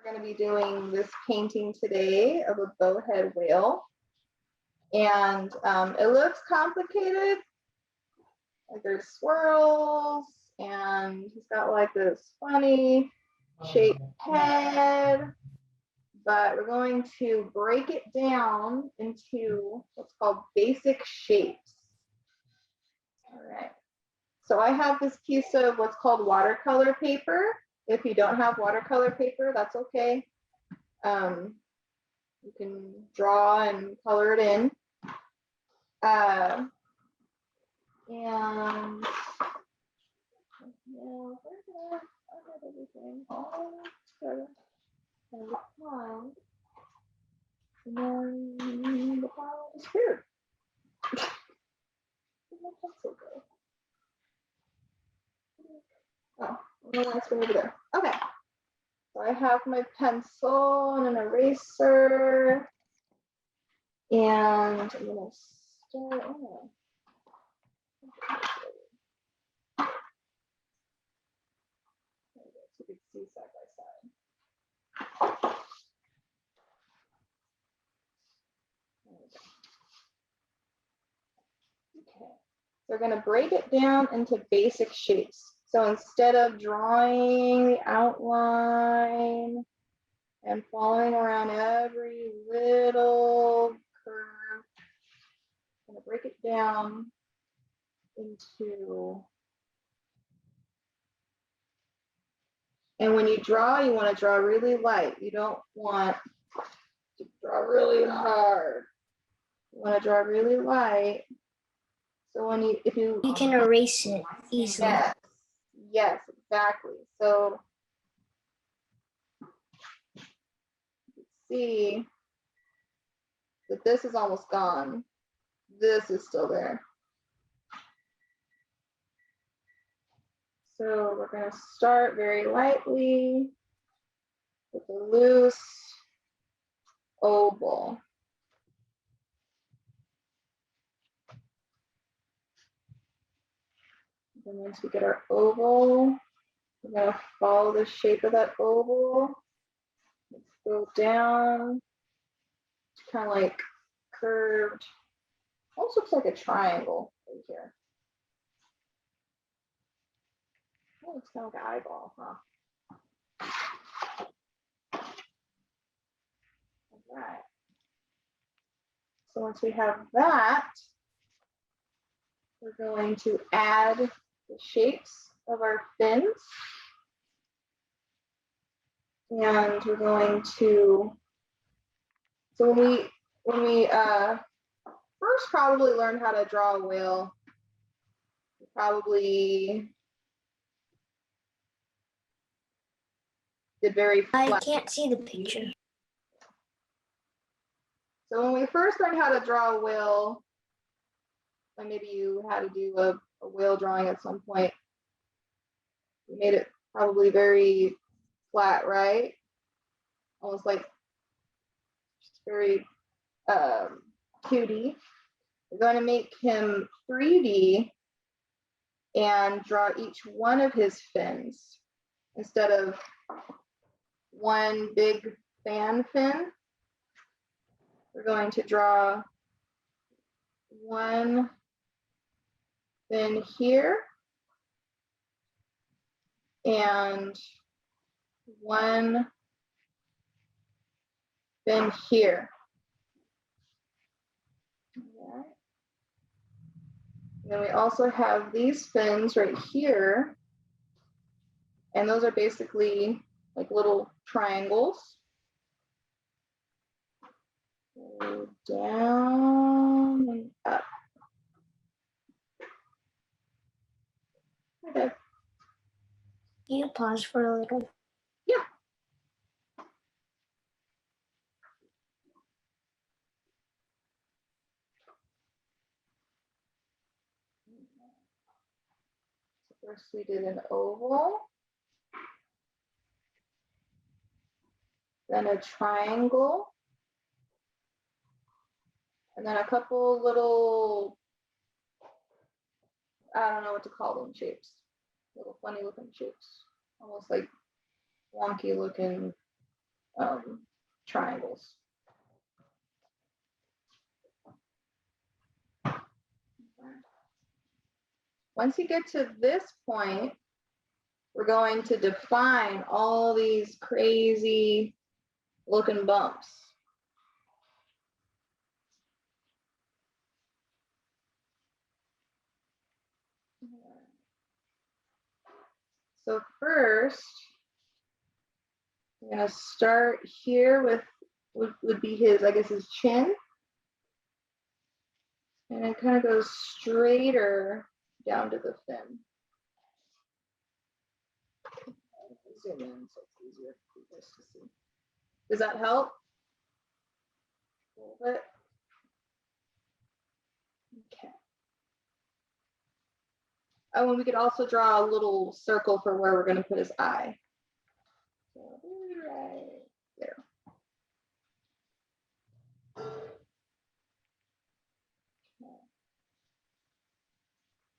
going to be doing this painting today of a bowhead whale. And it looks complicated. Like there's swirls, and he's got like this funny shaped head. But we're going to break it down into what's called basic shapes. All right. So I have this piece of what's called watercolor paper. If you don't have watercolor paper, that's okay. You can draw and color it in. And yeah, where did I have everything all together and the pile, and then the pile disappeared. Oh, well, that's over there. Okay. So I have my pencil and an eraser, and I'm gonna start. Oh. So you can see side by side. Okay. So we're gonna break it down into basic shapes. So instead of drawing the outline and following around every little curve, I'm gonna break it down into, and when you draw, you want to draw really light. You don't want to draw really hard. You want to draw really light. So when you can erase it easily. Yes, yes, exactly. So you can see that this is almost gone. This is still there. So we're going to start very lightly with a loose oval. And once we get our oval, we're going to follow the shape of that oval. Let's go down. It's kind of like curved. Almost looks like a triangle right here. Oh, it's kind of like an eyeball, huh? All right. So once we have that, we're going to add the shapes of our fins. And we're going to, so when we first probably learned how to draw a whale, we probably did very flat. I can't see the picture. So when we first learned how to draw a whale, and maybe you had to do a whale drawing at some point, we made it probably very flat, right? Almost like just very cutie. We're going to make him 3D and draw each one of his fins instead of one big fan fin. We're going to draw one fin here and one fin here. All right. And then we also have these fins right here, and those are basically like little triangles. Go down and up. Okay. Can you pause for a little? Yeah. So first we did an oval, then a triangle, and then a couple little, I don't know what to call them, shapes. Little funny looking shapes. Almost like wonky looking triangles. Once you get to this point, we're going to define all these crazy looking bumps. So first, I'm gonna start here with would be his, I guess, his chin. And it kind of goes straighter down to the fin. Zoom in so it's easier for you guys to see. Does that help? A little bit. Okay. Oh, and we could also draw a little circle for where we're going to put his eye. So right there.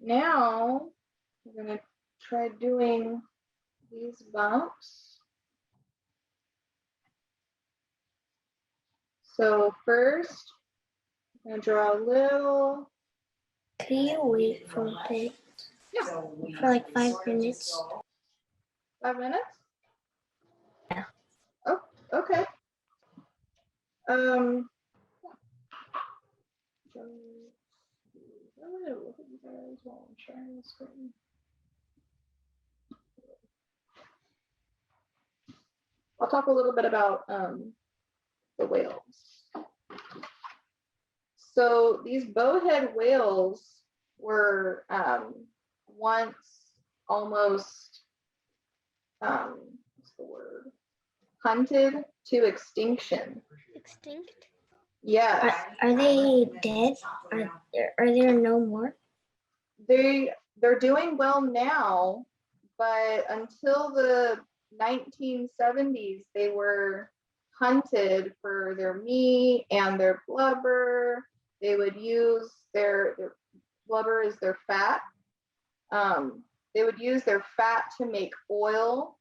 Now we're going to try doing these bumps. So first, I'm going to draw a little. Can you wait for a bit? Yeah. For like 5 minutes? 5 minutes? Yeah. Oh, okay. I'll talk a little bit about the whales. So these bowhead whales were once almost, what's the word? Hunted to extinction. Extinct? Yes. Are they dead? Are there no more? They're doing well now, but until the 1970s, they were hunted for their meat and their blubber. They would use their blubber is their fat. They would use their fat to make oil.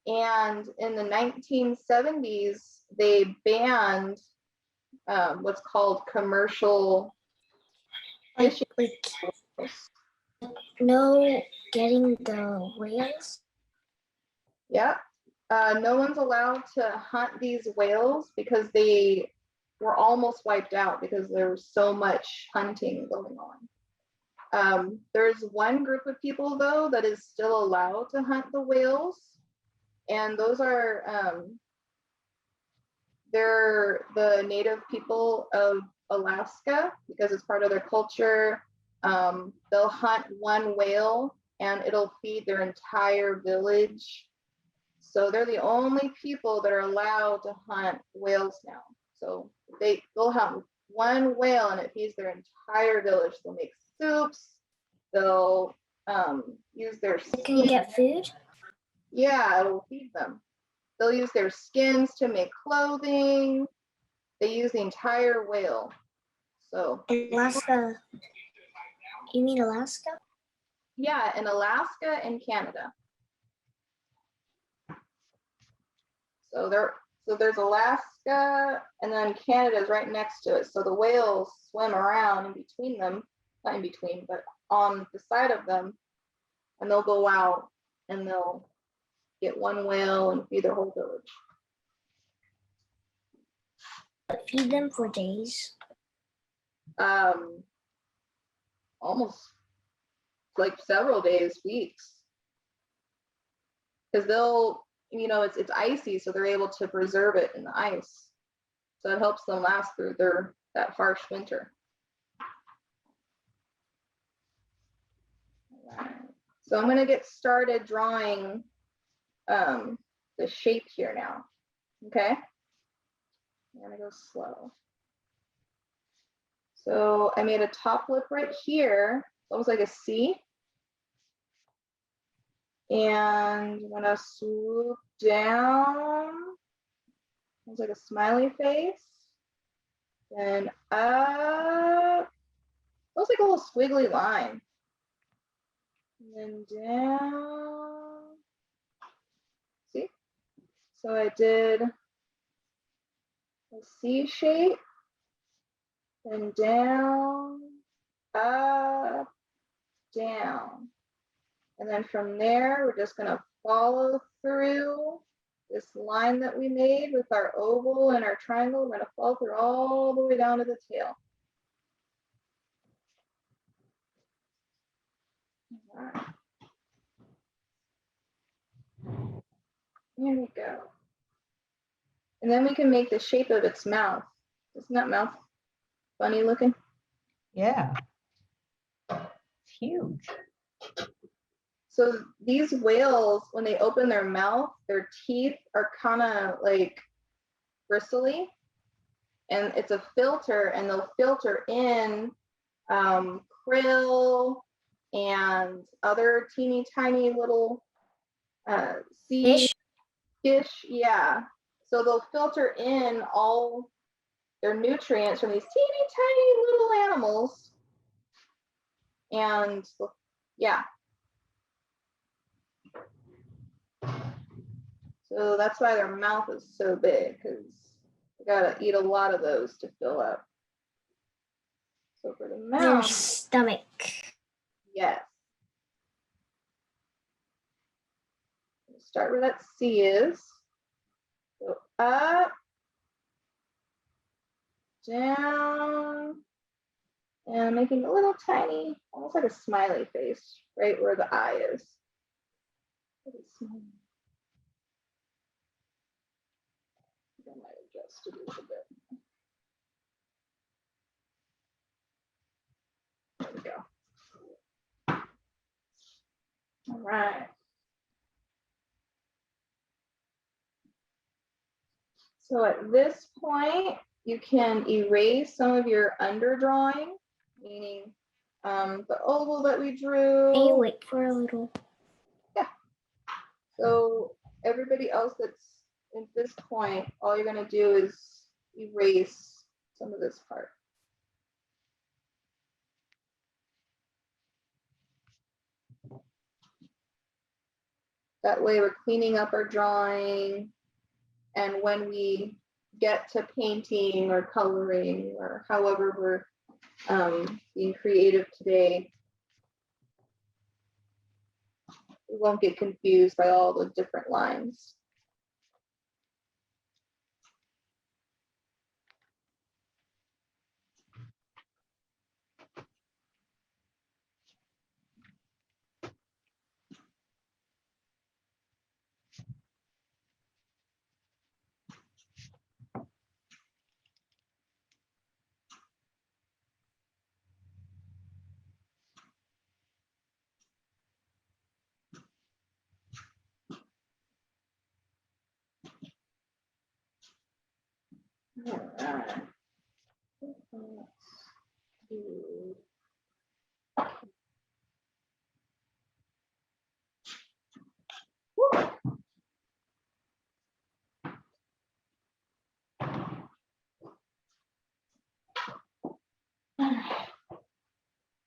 And in the 1970s, they banned what's called commercial fishing. No getting the whales? Yeah. No one's allowed to hunt these whales because they were almost wiped out because there was so much hunting going on. There's one group of people, though, that is still allowed to hunt the whales. And those are, they're the native people of Alaska because it's part of their culture. They'll hunt one whale and it'll feed their entire village. So they're the only people that are allowed to hunt whales now. So they'll hunt one whale and it feeds their entire village. They'll make soups. They'll use their They can get food? Yeah, it'll feed them. They'll use their skins to make clothing. They use the entire whale. So Alaska. You mean Alaska? yeah, in Alaska and Canada. So there's Alaska and then Canada is right next to it. So the whales swim around in between them, not in between, but on the side of them, and they'll go out and they'll get one whale and feed their whole village. Feed them for days? Almost like several days, weeks. Because they'll, it's icy, so they're able to preserve it in the ice. So it helps them last through that harsh winter. Right. So I'm going to get started drawing the shape here now. Okay? I'm going to go slow. So I made a top lip right here, almost like a C. And I'm going to swoop down. Looks like a smiley face. Then up. Looks like a little squiggly line. And then down. See? So I did a C shape and down, up, down. And then from there, we're just gonna follow through this line that we made with our oval and our triangle. We're gonna follow through all the way down to the tail. All right. There we go. And then we can make the shape of its mouth. Isn't that mouth funny looking? Yeah. It's huge. So these whales, when they open their mouth, their teeth are kind of like bristly, and it's a filter, and they'll filter in krill and other teeny tiny little sea fish. Yeah. So they'll filter in all their nutrients from these teeny tiny little animals. And yeah. So that's why their mouth is so big, because you gotta eat a lot of those to fill up. So for the mouth, Their stomach. yes. Start where that C is. Go up, down, and making a little tiny, almost like a smiley face, right where the eye is. I might adjust it a little bit. There we go. All right. So at this point, you can erase some of your underdrawing, meaning the oval that we drew. Hey, wait for a little. Yeah. So everybody else that's at this point, all you're going to do is erase some of this part. That way we're cleaning up our drawing, and when we get to painting or coloring or however we're being creative today, we won't get confused by all the different lines. All right.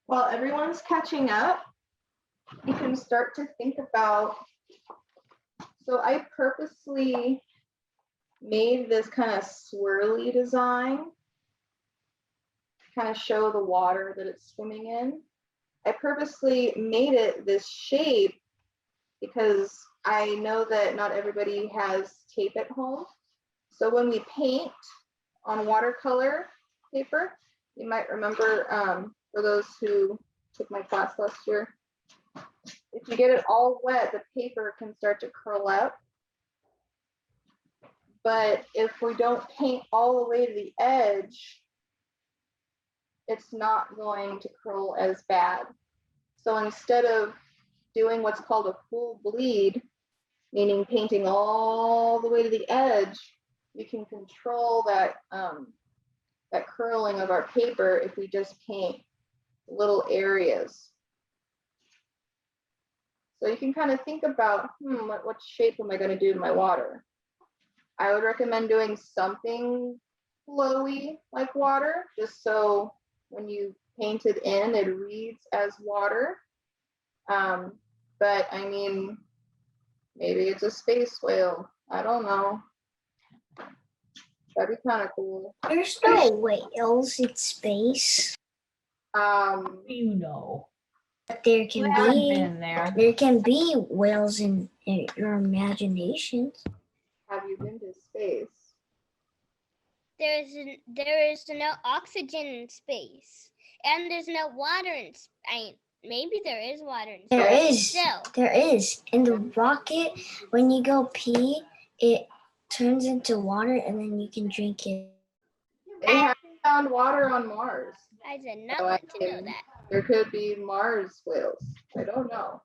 While everyone's catching up, you can start to think about, so I purposely made this kind of swirly design, kind of show the water that it's swimming in. I purposely made it this shape because I know that not everybody has tape at home. So when we paint on watercolor paper, you might remember, for those who took my class last year, if you get it all wet, the paper can start to curl up. But if we don't paint all the way to the edge, it's not going to curl as bad. So instead of doing what's called a full bleed, meaning painting all the way to the edge, you can control that, that curling of our paper if we just paint little areas. So you can kind of think about, what shape am I going to do to my water? I would recommend doing something flowy like water, just so when you paint it in, it reads as water. But I mean, maybe it's a space whale. I don't know. That'd be kind of cool. There's no whales in space, You know. but there You can haven't be. been there. There can be whales in your imaginations. have you been to space? There is no oxygen in space, and there's no water in space. Maybe there is water in space. There is. Still, There is. In the rocket, when you go pee, it turns into water and then you can drink it. They haven't found water on Mars. I did not So I want to know think that. there could be Mars whales. I don't know.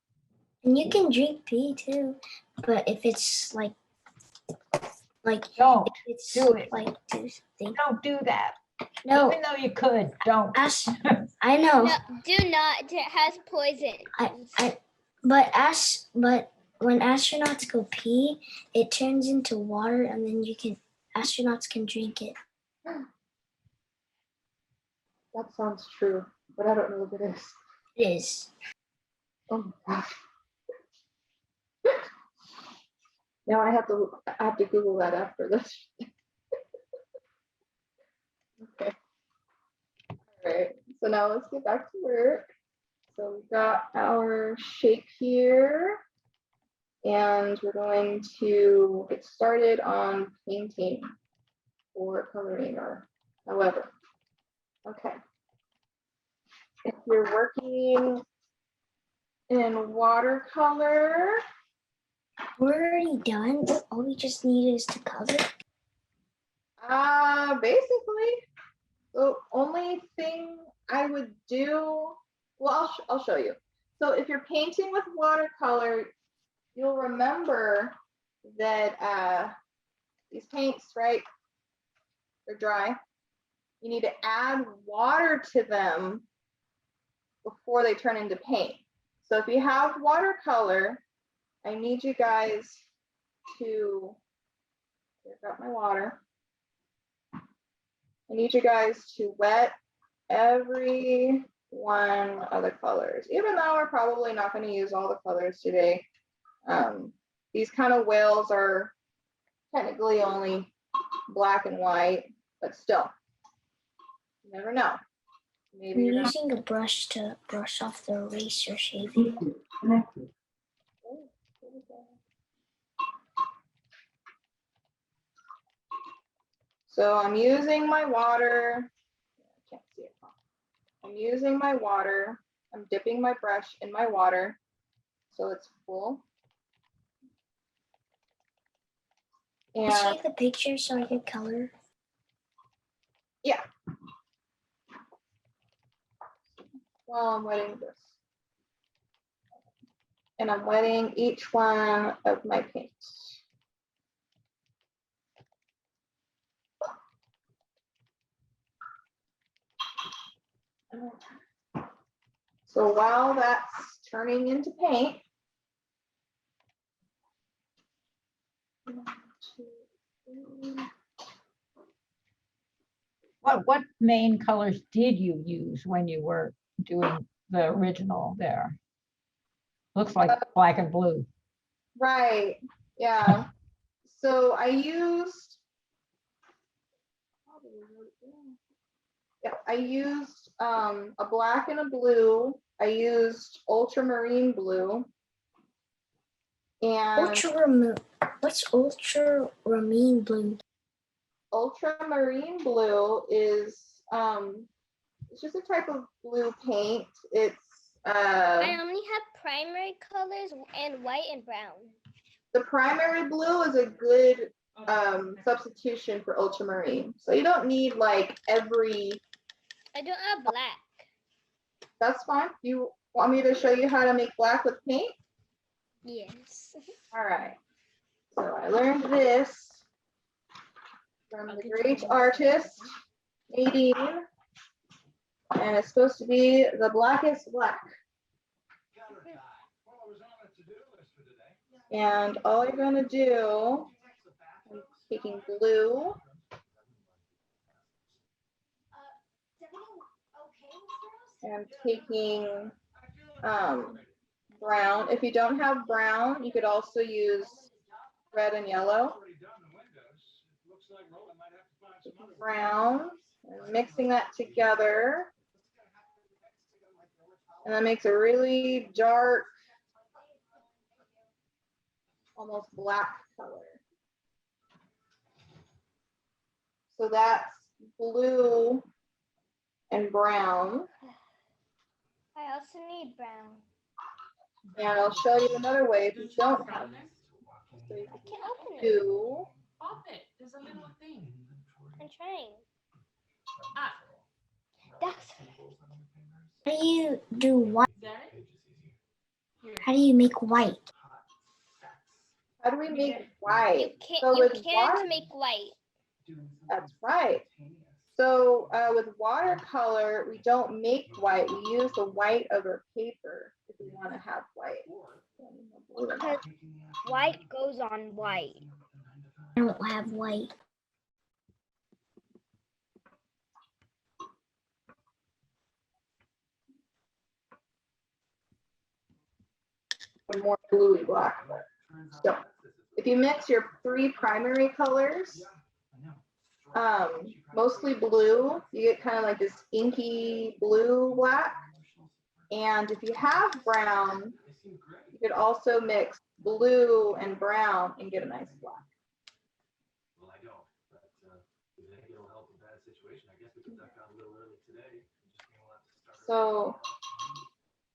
And you can drink pee too. But if it's like Don't. it's Do it. like do something. Don't do that. No, Even though you could, don't. I know. No, do not. It has poison. But when astronauts go pee, it turns into water and then astronauts can drink it. That sounds true, but I don't know if it is. It is. Oh my gosh. Now I have to Google that after this. Okay. All right. So now let's get back to work. So we've got our shape here, and we're going to get started on painting or coloring or however. Okay. If you're working in watercolor, We're already done. All we just need is to color. basically, the only thing I would do, well, I'll show you. So if you're painting with watercolor, you'll remember that these paints, right, they're dry. You need to add water to them before they turn into paint. So if you have watercolor, I need you guys to, I've got my water. I need you guys to wet every one of the colors, even though we're probably not going to use all the colors today. These kind of whales are technically only black and white, but still, you never know. Maybe I'm you're gonna... using a brush to brush off the eraser shaving. So I'm using my water. I can't see it. I'm using my water. I'm dipping my brush in my water so it's full. Can you And take the picture so I can color? yeah. Well, I'm wetting this. And I'm wetting each one of my paints. So while that's turning into paint, What main colors did you use when you were doing the original there? Looks like black and blue. right, yeah. So I used, a black and a blue. I used ultramarine blue. And What's ultramarine blue? ultramarine blue is it's just a type of blue paint. It's I only have primary colors and white and brown. the primary blue is a good substitution for ultramarine. So you don't need like every. I don't have black. That's fine. You want me to show you how to make black with paint? Yes. All right. So I learned this from the great artist Nadine, and it's supposed to be the blackest black. And all you're going to do, I'm taking blue. And I'm taking brown. If you don't have brown, you could also use red and yellow. Brown, and mixing that together. And that makes a really dark, almost black color. So that's blue and brown. I also need brown. And I'll show you another way if you don't have it. So you I can't open it. do. Pop it. There's a little thing. I'm trying. Ah, That's How do you do white? is that it? How do you make white? How do we make you white? can't. So You with can't water, make white. that's right. So with watercolor, we don't make white. We use the white of our paper if we want to have white. Because white goes on white. I don't have white. More bluey black. So if you mix your three primary colors, mostly blue, you get kind of like this inky blue black. And if you have brown, you could also mix blue and brown and get a nice black. Well, I don't, but if you think it'll help a bad situation, I guess we could duck out a little early today. So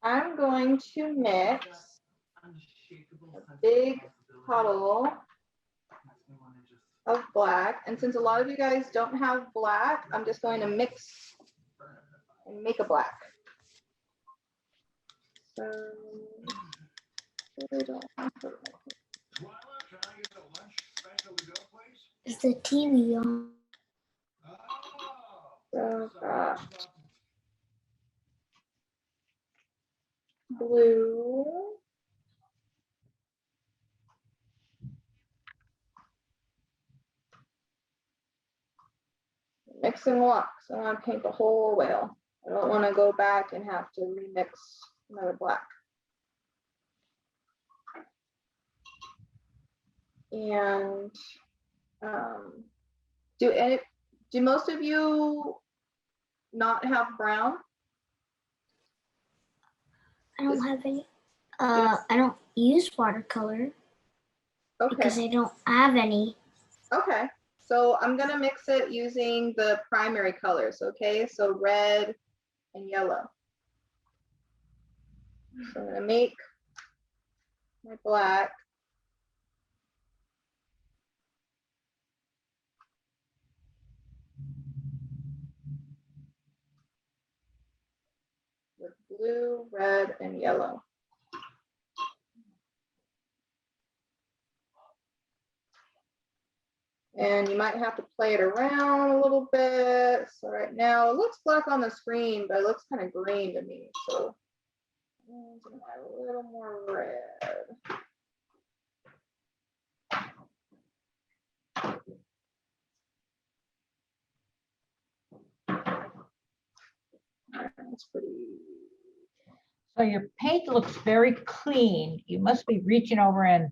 I'm going to mix a big puddle of black. And since a lot of you guys don't have black, I'm just going to mix and make a black. So really don't have to. Is the TV on? So got blue. Mix and walk. So I want to paint the whole whale. I don't want to go back and have to remix another black. And do most of you not have brown? I don't have any. I don't use watercolor because Okay. I don't have any. Okay. So I'm gonna mix it using the primary colors. Okay. So red and yellow. So I'm gonna make my black. With blue, red, and yellow. And you might have to play it around a little bit. So right now it looks black on the screen, but it looks kind of green to me. So I'm gonna add a little more red. That's pretty. So your paint looks very clean. You must be reaching over and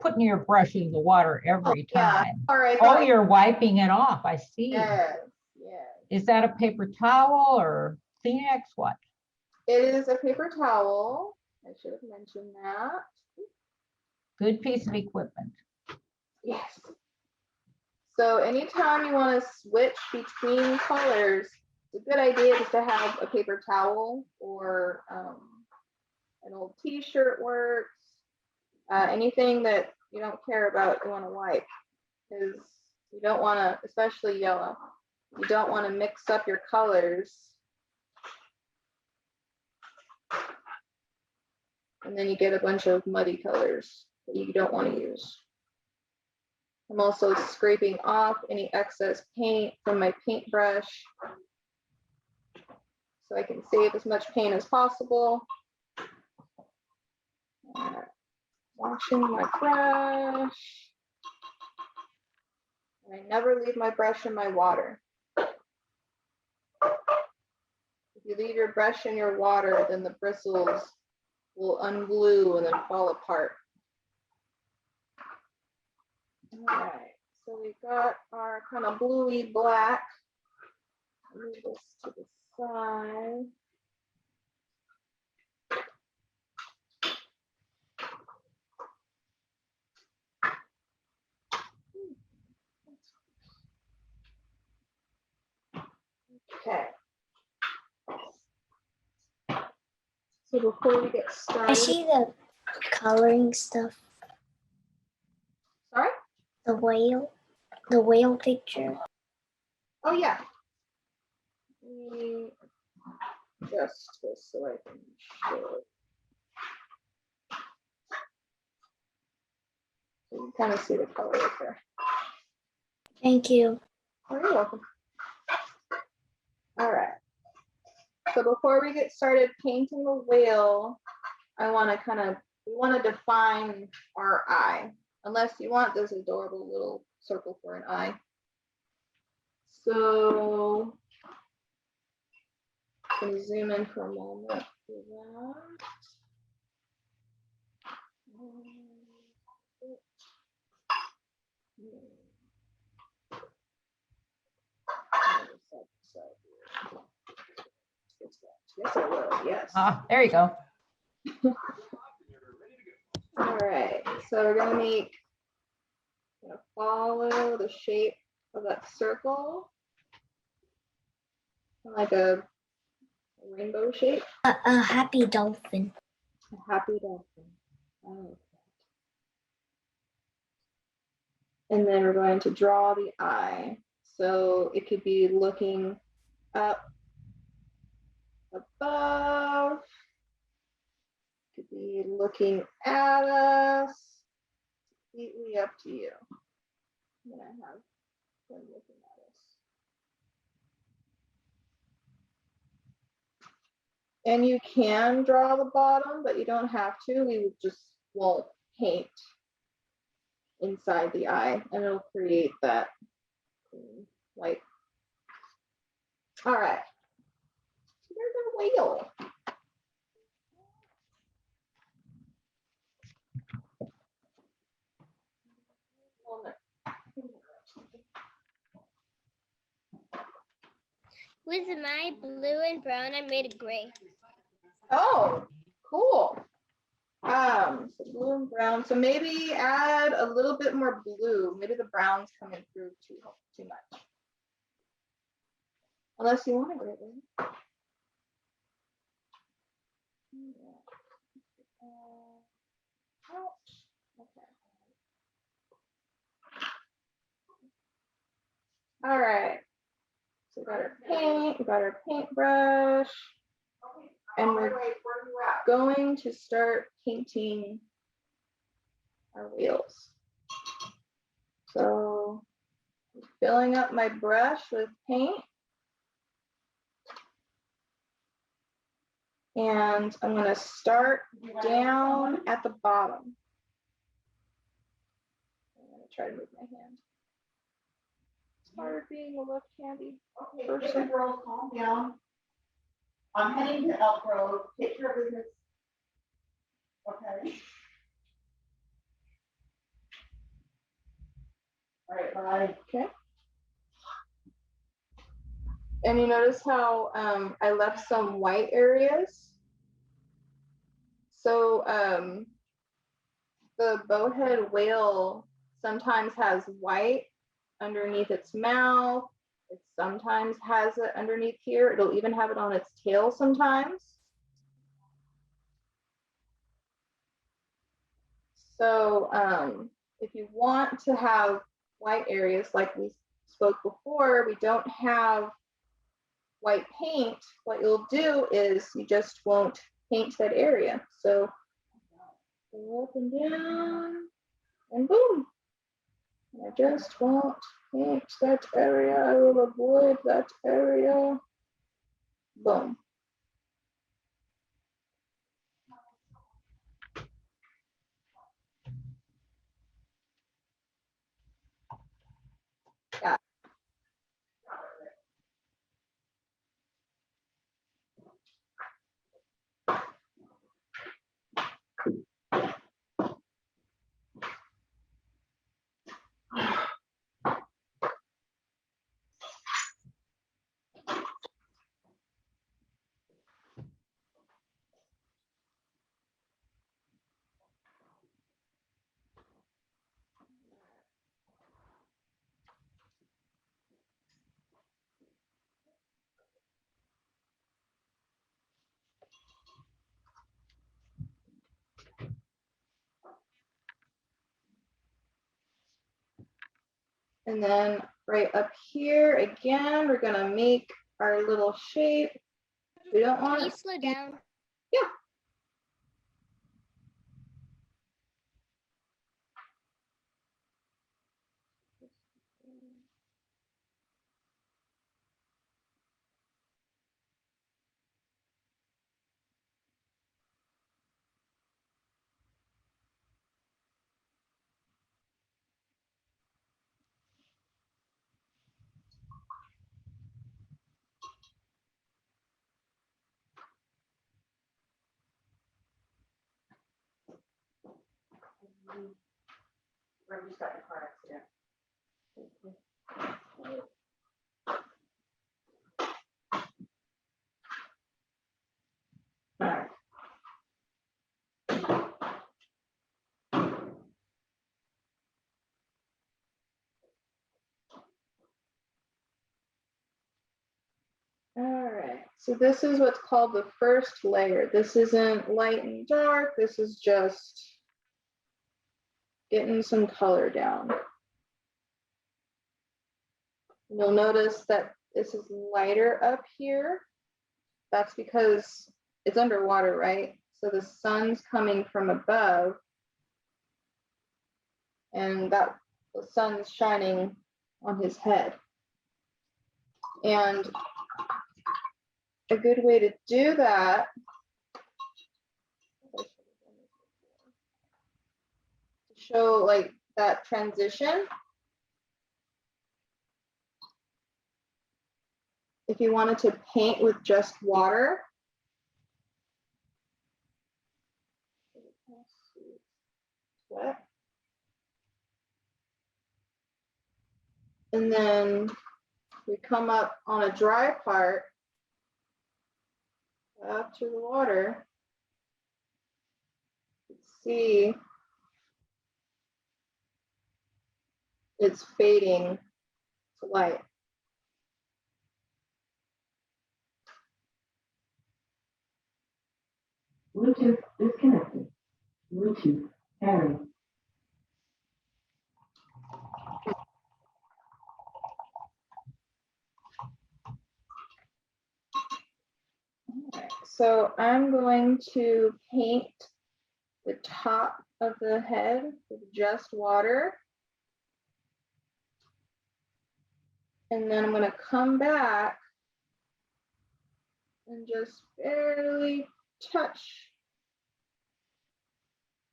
putting your brush in the water every Yeah. time. All right. Oh, you're wiping it off. I see. Yes. Yes. Is that a paper towel or Kleenex? What? It is a paper towel. I should have mentioned that. Good piece of equipment. Yes. So anytime you want to switch between colors, it's a good idea just to have a paper towel or an old t-shirt works. Anything that you don't care about, you want to wipe, because you don't want to, especially yellow, you don't want to mix up your colors. And then you get a bunch of muddy colors that you don't want to use. I'm also scraping off any excess paint from my paintbrush so I can save as much paint as possible. Washing my brush. And I never leave my brush in my water. If you leave your brush in your water, then the bristles will unglue and then fall apart. All right, so we got our kind of bluey black. Move this to the side. Okay. So before we get I started, see the coloring stuff. sorry? The whale picture. Oh yeah. Let me adjust this so I can show it. So you can kind of see the color right there. Thank you. Oh, you're welcome. All right. So before we get started painting the whale, we want to define our eye. Unless you want this adorable little circle for an eye. So I'm going to zoom in for a moment. Do that. Yes, I will. Yes. Ah, there you go. All right. So we're gonna follow the shape of that circle, like a rainbow shape. A happy dolphin. A happy dolphin. Oh. And then we're going to draw the eye. So it could be looking up above. It could be looking at us. Completely up to you. I'm gonna have them looking at us. And you can draw the bottom, but you don't have to. We just won't paint inside the eye, and it'll create that light. All right. There's a whale. With my blue and brown, I made it gray. Oh, cool. So blue and brown. So maybe add a little bit more blue. Maybe the brown's coming through too much. Unless you want to get it. Okay. All right. So we got our paint, we got our paintbrush, and we're going to start painting our wheels. So filling up my brush with paint. And I'm going to start down at the bottom. I'm going to try to move my hand. It's hard being a left-handed person. Okay, girls, calm down. I'm heading to Elk Grove. Take care of business. Okay. All right, bye. Okay. And you notice how I left some white areas. So the bowhead whale sometimes has white underneath its mouth. It sometimes has it underneath here. It'll even have it on its tail sometimes. So if you want to have white areas like we spoke before, we don't have white paint, what you'll do is you just won't paint that area. So go up and down and boom. I just won't paint that area. I will avoid that area. Boom. Yeah. And then right up here, again, we're gonna make our little shape. We don't Can want you it. slow down? Yeah. Remember, just got in a car accident. All right. All right, so this is what's called the first layer. This isn't light and dark. This is just getting some color down. You'll notice that this is lighter up here. That's because it's underwater, right? So the sun's coming from above, and that the sun's shining on his head. And a good way to do that to show like that transition. If you wanted to paint with just water, wet. And then we come up on a dry part up to the water. See, it's fading to light. Bluetooth disconnected. Bluetooth pairing. Alright, so I'm going to paint the top of the head with just water. And then I'm going to come back and just barely touch.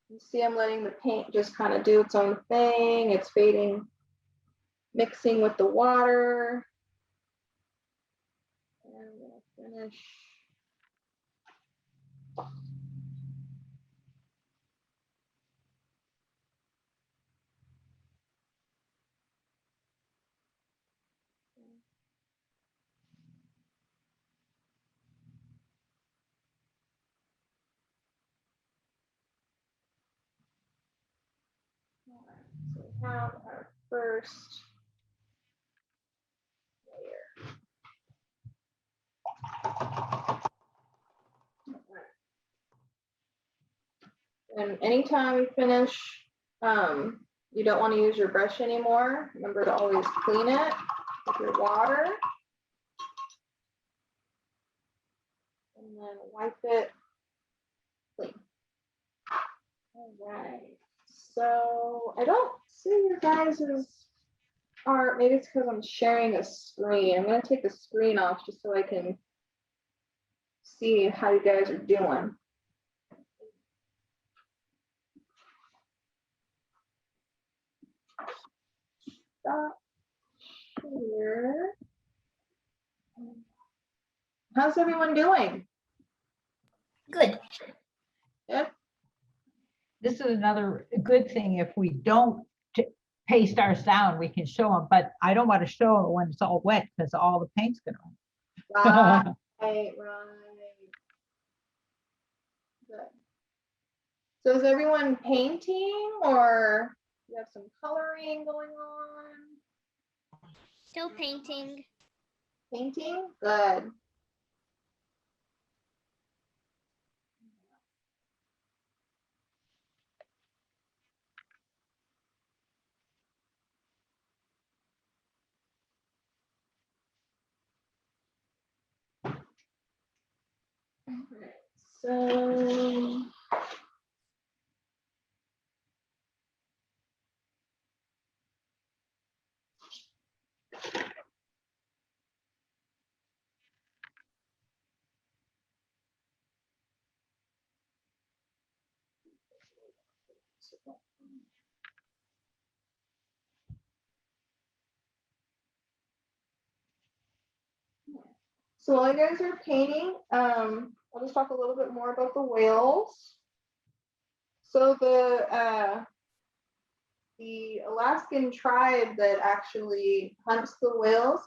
You see, I'm letting the paint just kind of do its own thing. It's fading, mixing with the water. And I'm going to finish. So we have our first layer. And anytime you finish, you don't want to use your brush anymore. Remember to always clean it with your water. And then wipe it clean. All right. So I don't see your guys' art. Maybe it's because I'm sharing a screen. I'm going to take the screen off just so I can see how you guys are doing. Stop here. How's everyone doing? Good. Good. This is another good thing. If we don't paste ours down, we can show them, but I don't want to show it when it's all wet because all the paint's gonna Right, run. right. Good. So is everyone painting or you have some coloring going on? Still painting. Painting? Good. Alright, so. So while you guys are painting, I'll just talk a little bit more about the whales. So the Alaskan tribe that actually hunts the whales,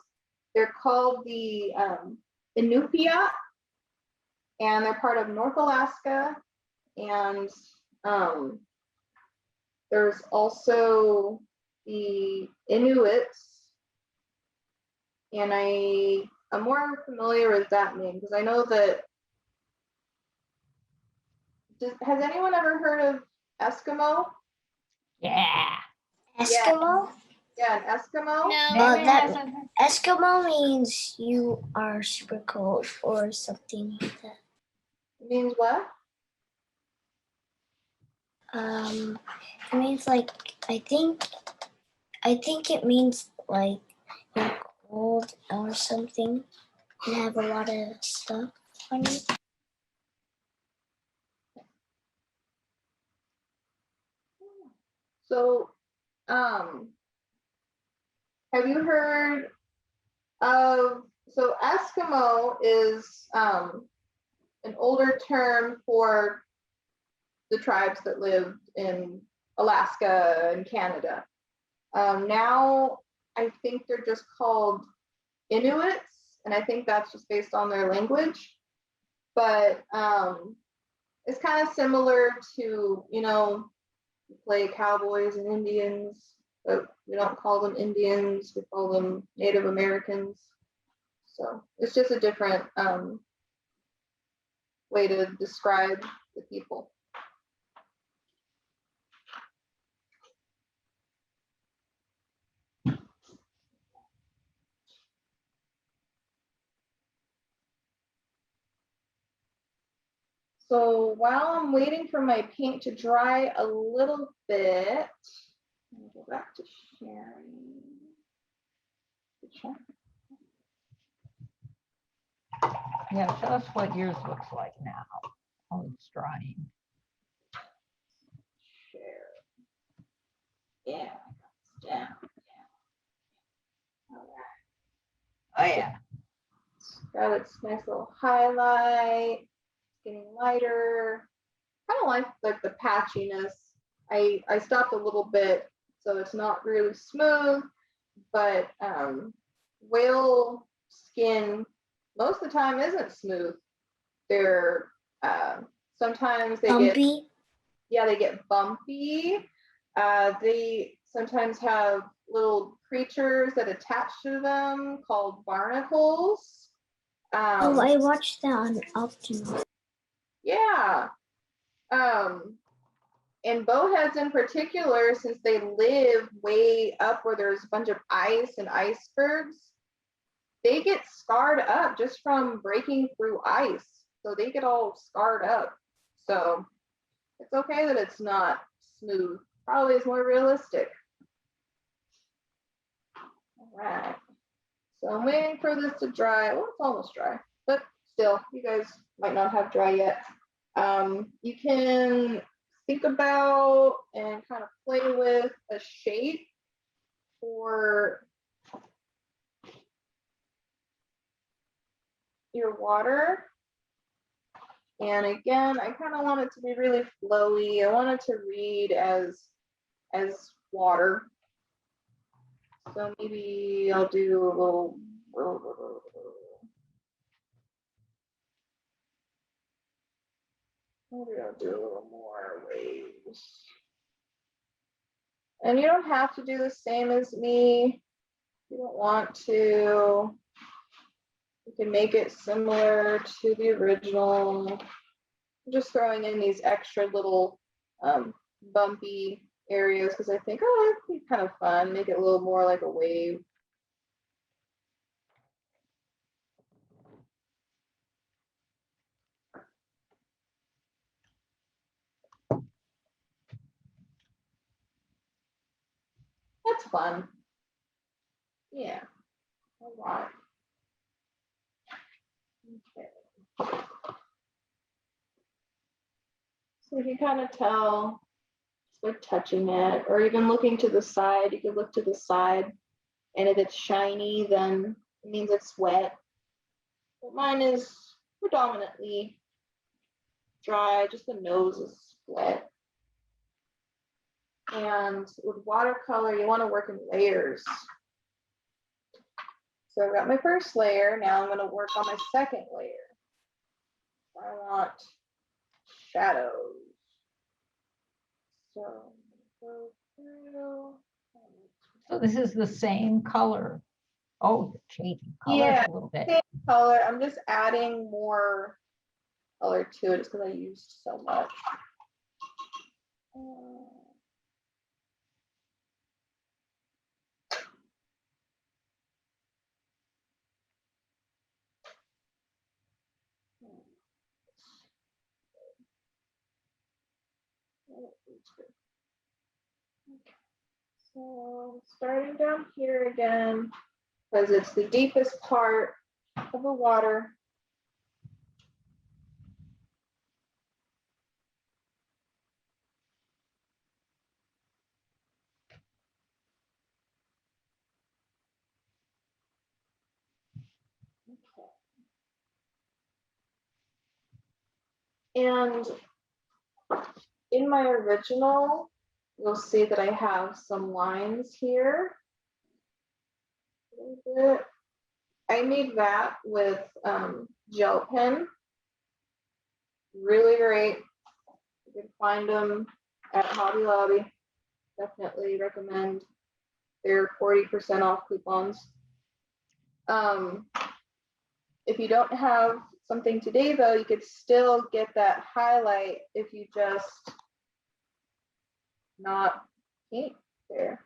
they're called the Inupiat, and they're part of North Alaska. And there's also the Inuits, and I'm more familiar with that name because I know that. Has anyone ever heard of Eskimo? Yeah. Eskimo? Yeah, an Eskimo. No. Well, that Eskimo means you are super cold or something like that. It means what? It means like I think it means like you're cold or something and have a lot of stuff on you. So, have you heard of, so Eskimo is an older term for the tribes that lived in Alaska and Canada. Now I think they're just called Inuits, and I think that's just based on their language. But it's kind of similar to, we play cowboys and Indians, but we don't call them Indians, we call them Native Americans. So it's just a different way to describe the people. So while I'm waiting for my paint to dry a little bit, let me go back to sharing. Yeah, tell us what yours looks like now. Oh, it's drying. Share. Yeah, down. All right. Oh, yeah. Got its nice little highlight. It's getting lighter. Kind of like the patchiness. I stopped a little bit, so it's not really smooth, but whale skin most of the time isn't smooth. They're sometimes they Bumpy. they get bumpy. They sometimes have little creatures that attach to them called barnacles. Oh, I watched that on Optimus. Yeah. And bowheads in particular, since they live way up where there's a bunch of ice and icebergs, they get scarred up just from breaking through ice. So they get all scarred up. So it's okay that it's not smooth. Probably is more realistic. All right. So I'm waiting for this to dry. Well, it's almost dry, but still, you guys might not have dry yet. You can think about and kind of play with a shape for your water. And again, I kind of want it to be really flowy. I want it to read as water. So maybe I'll do a little. Maybe I'll do a little more waves. And you don't have to do the same as me. You don't want to. You can make it similar to the original. I'm just throwing in these extra little bumpy areas because I think, oh, it'd be kind of fun. Make it a little more like a wave. that's fun. Yeah, a lot. Okay. So you can kind of tell just by touching it, or even looking to the side. You could look to the side, and if it's shiny, then it means it's wet. But mine is predominantly dry, just the nose is wet. And with watercolor, you want to work in layers. So I've got my first layer. Now I'm going to work on my second layer. I want shadows. So go through. So this is the same color. Oh, you're changing colors Yeah, a little bit. same color. I'm just adding more color to it just because I used so much. So starting down here again, because it's the deepest part of the water. And in my original, you'll see that I have some lines here. A little bit. I made that with gel pen. Really great. You can find them at Hobby Lobby. Definitely recommend their 40% off coupons. If you don't have something today though, you could still get that highlight if you just not paint there.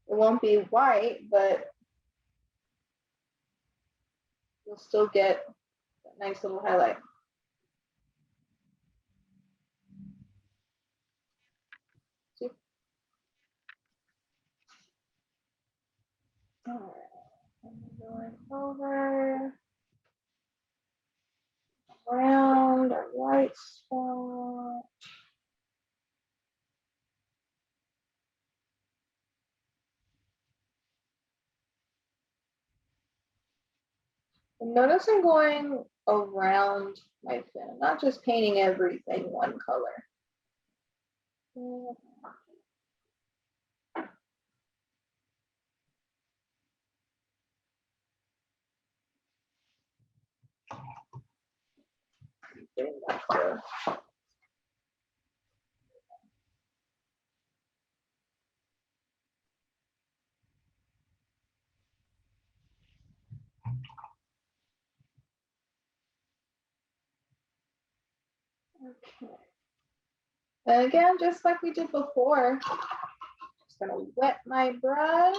It won't be white, but you'll still get that nice little highlight. See? All right, I'm going over around a white spot. And notice I'm going around my fin. I'm not just painting everything one color. Doing that color. Okay. And again, just like we did before, just gonna wet my brush.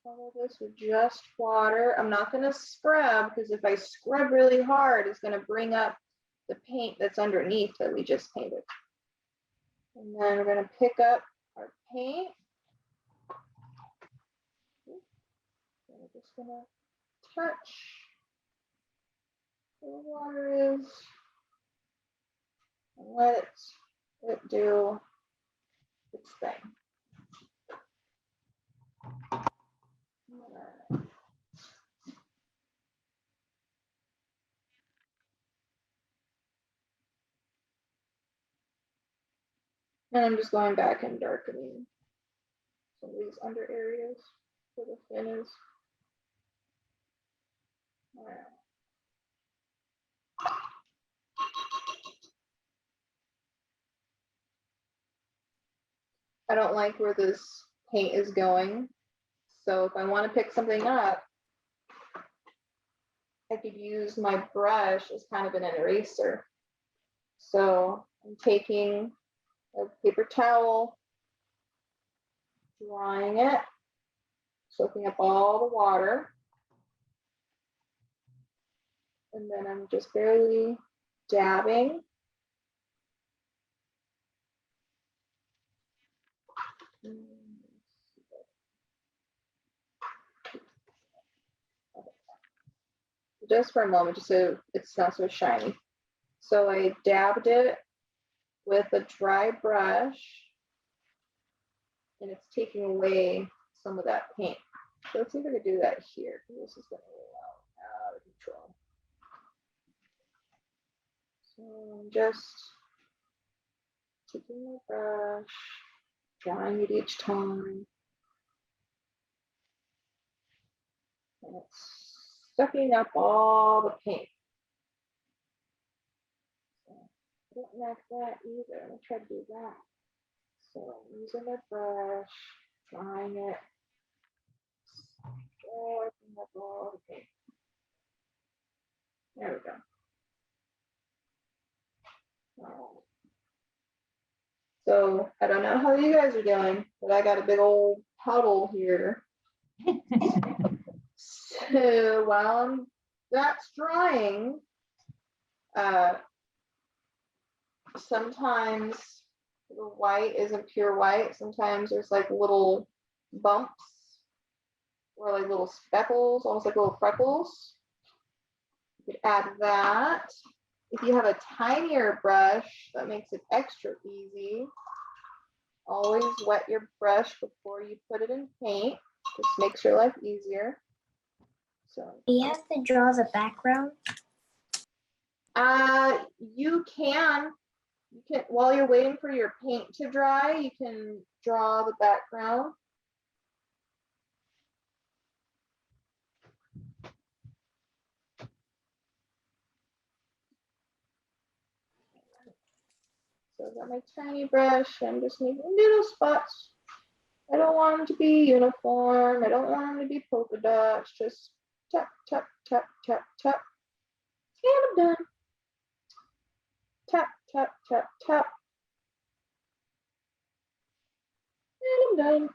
Cover this with just water. I'm not gonna scrub because if I scrub really hard, it's gonna bring up the paint that's underneath that we just painted. And then we're gonna pick up our paint. We're just gonna touch where the water is and let it do its thing. And I'm just going back and darkening some of these under areas where the fin is. All right. I don't like where this paint is going. So if I want to pick something up, I could use my brush as kind of an eraser. So I'm taking a paper towel, drying it, soaking up all the water. And then I'm just barely dabbing just for a moment, just so it's not so shiny. So I dabbed it with a dry brush, and it's taking away some of that paint. So let's see if I can do that here. This is going to roll out of control. So I'm just taking my brush, drying it each time. And it's sucking up all the paint. So don't like that either. I'm gonna try to do that. So I'm using my brush, drying it, sucking up all the paint. There we go. So I don't know how you guys are doing, but I got a big old puddle here. So while that's drying, sometimes the white isn't pure white. Sometimes there's like little bumps or like little speckles, almost like little freckles. You could add that. If you have a tinier brush, that makes it extra easy. Always wet your brush before you put it in paint. Just makes your life easier. So Do you have to draw the background? you can while you're waiting for your paint to dry, you can draw the background. So I've got my tiny brush. I'm just making little spots. I don't want them to be uniform. I don't want them to be polka dots. Just tap, tap, tap, tap, tap. And I'm done. Tap, tap, tap, tap. And I'm done.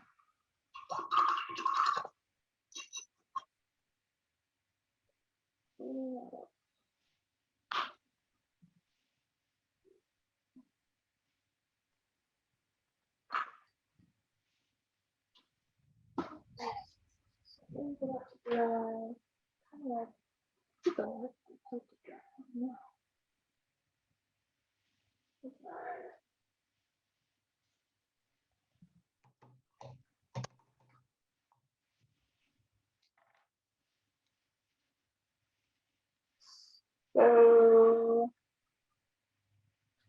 So,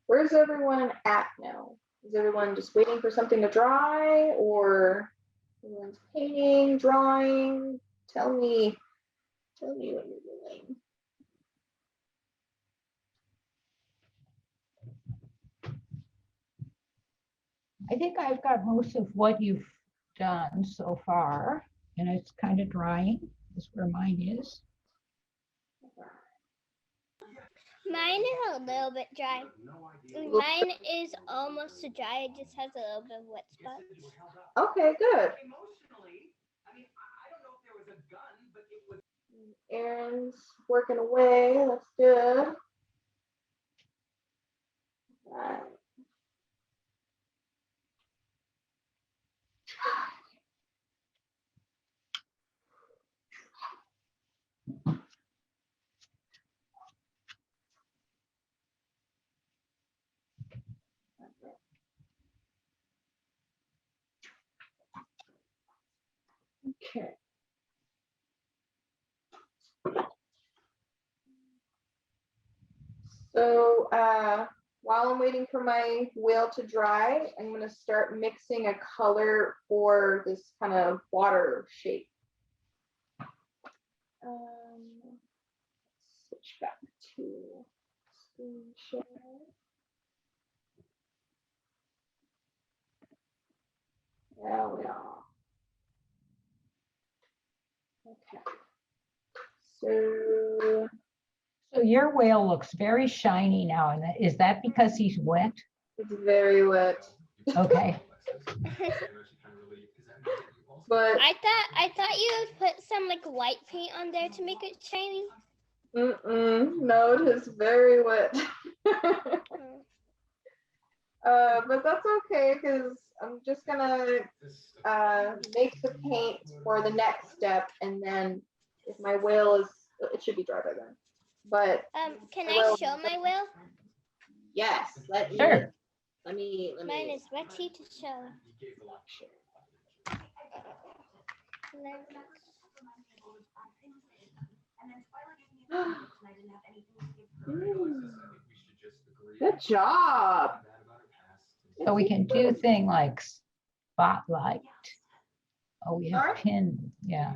where's everyone at now? Is everyone just waiting for something to dry, or everyone's painting, drawing? Tell me what you're doing. I think I've got most of what you've done so far, and it's kind of drying. That's where mine is. Mine is a little bit dry. Mine is almost dry. It just has a little bit of wet spots. Okay, good. Emotionally, I mean, I don't know if there was a gun, but it was. Aaron's working away. That's good. Right. Okay. So while I'm waiting for my wheel to dry, I'm going to start mixing a color for this kind of water shape. Switch back to screen share. There we are. Okay. So So your whale looks very shiny now, and is that because he's wet? it's very wet. Okay. But I thought you would put some like white paint on there to make it shiny. no, it is very wet. But that's okay, because I'm just gonna make the paint for the next step, and then if my whale is It should be dry by then. But Can Well, I show my will? yes, Sure. let me Mine is Rexy to show. Good job. So we can do thing like spotlight. Oh, we have Sorry? pin. Yeah.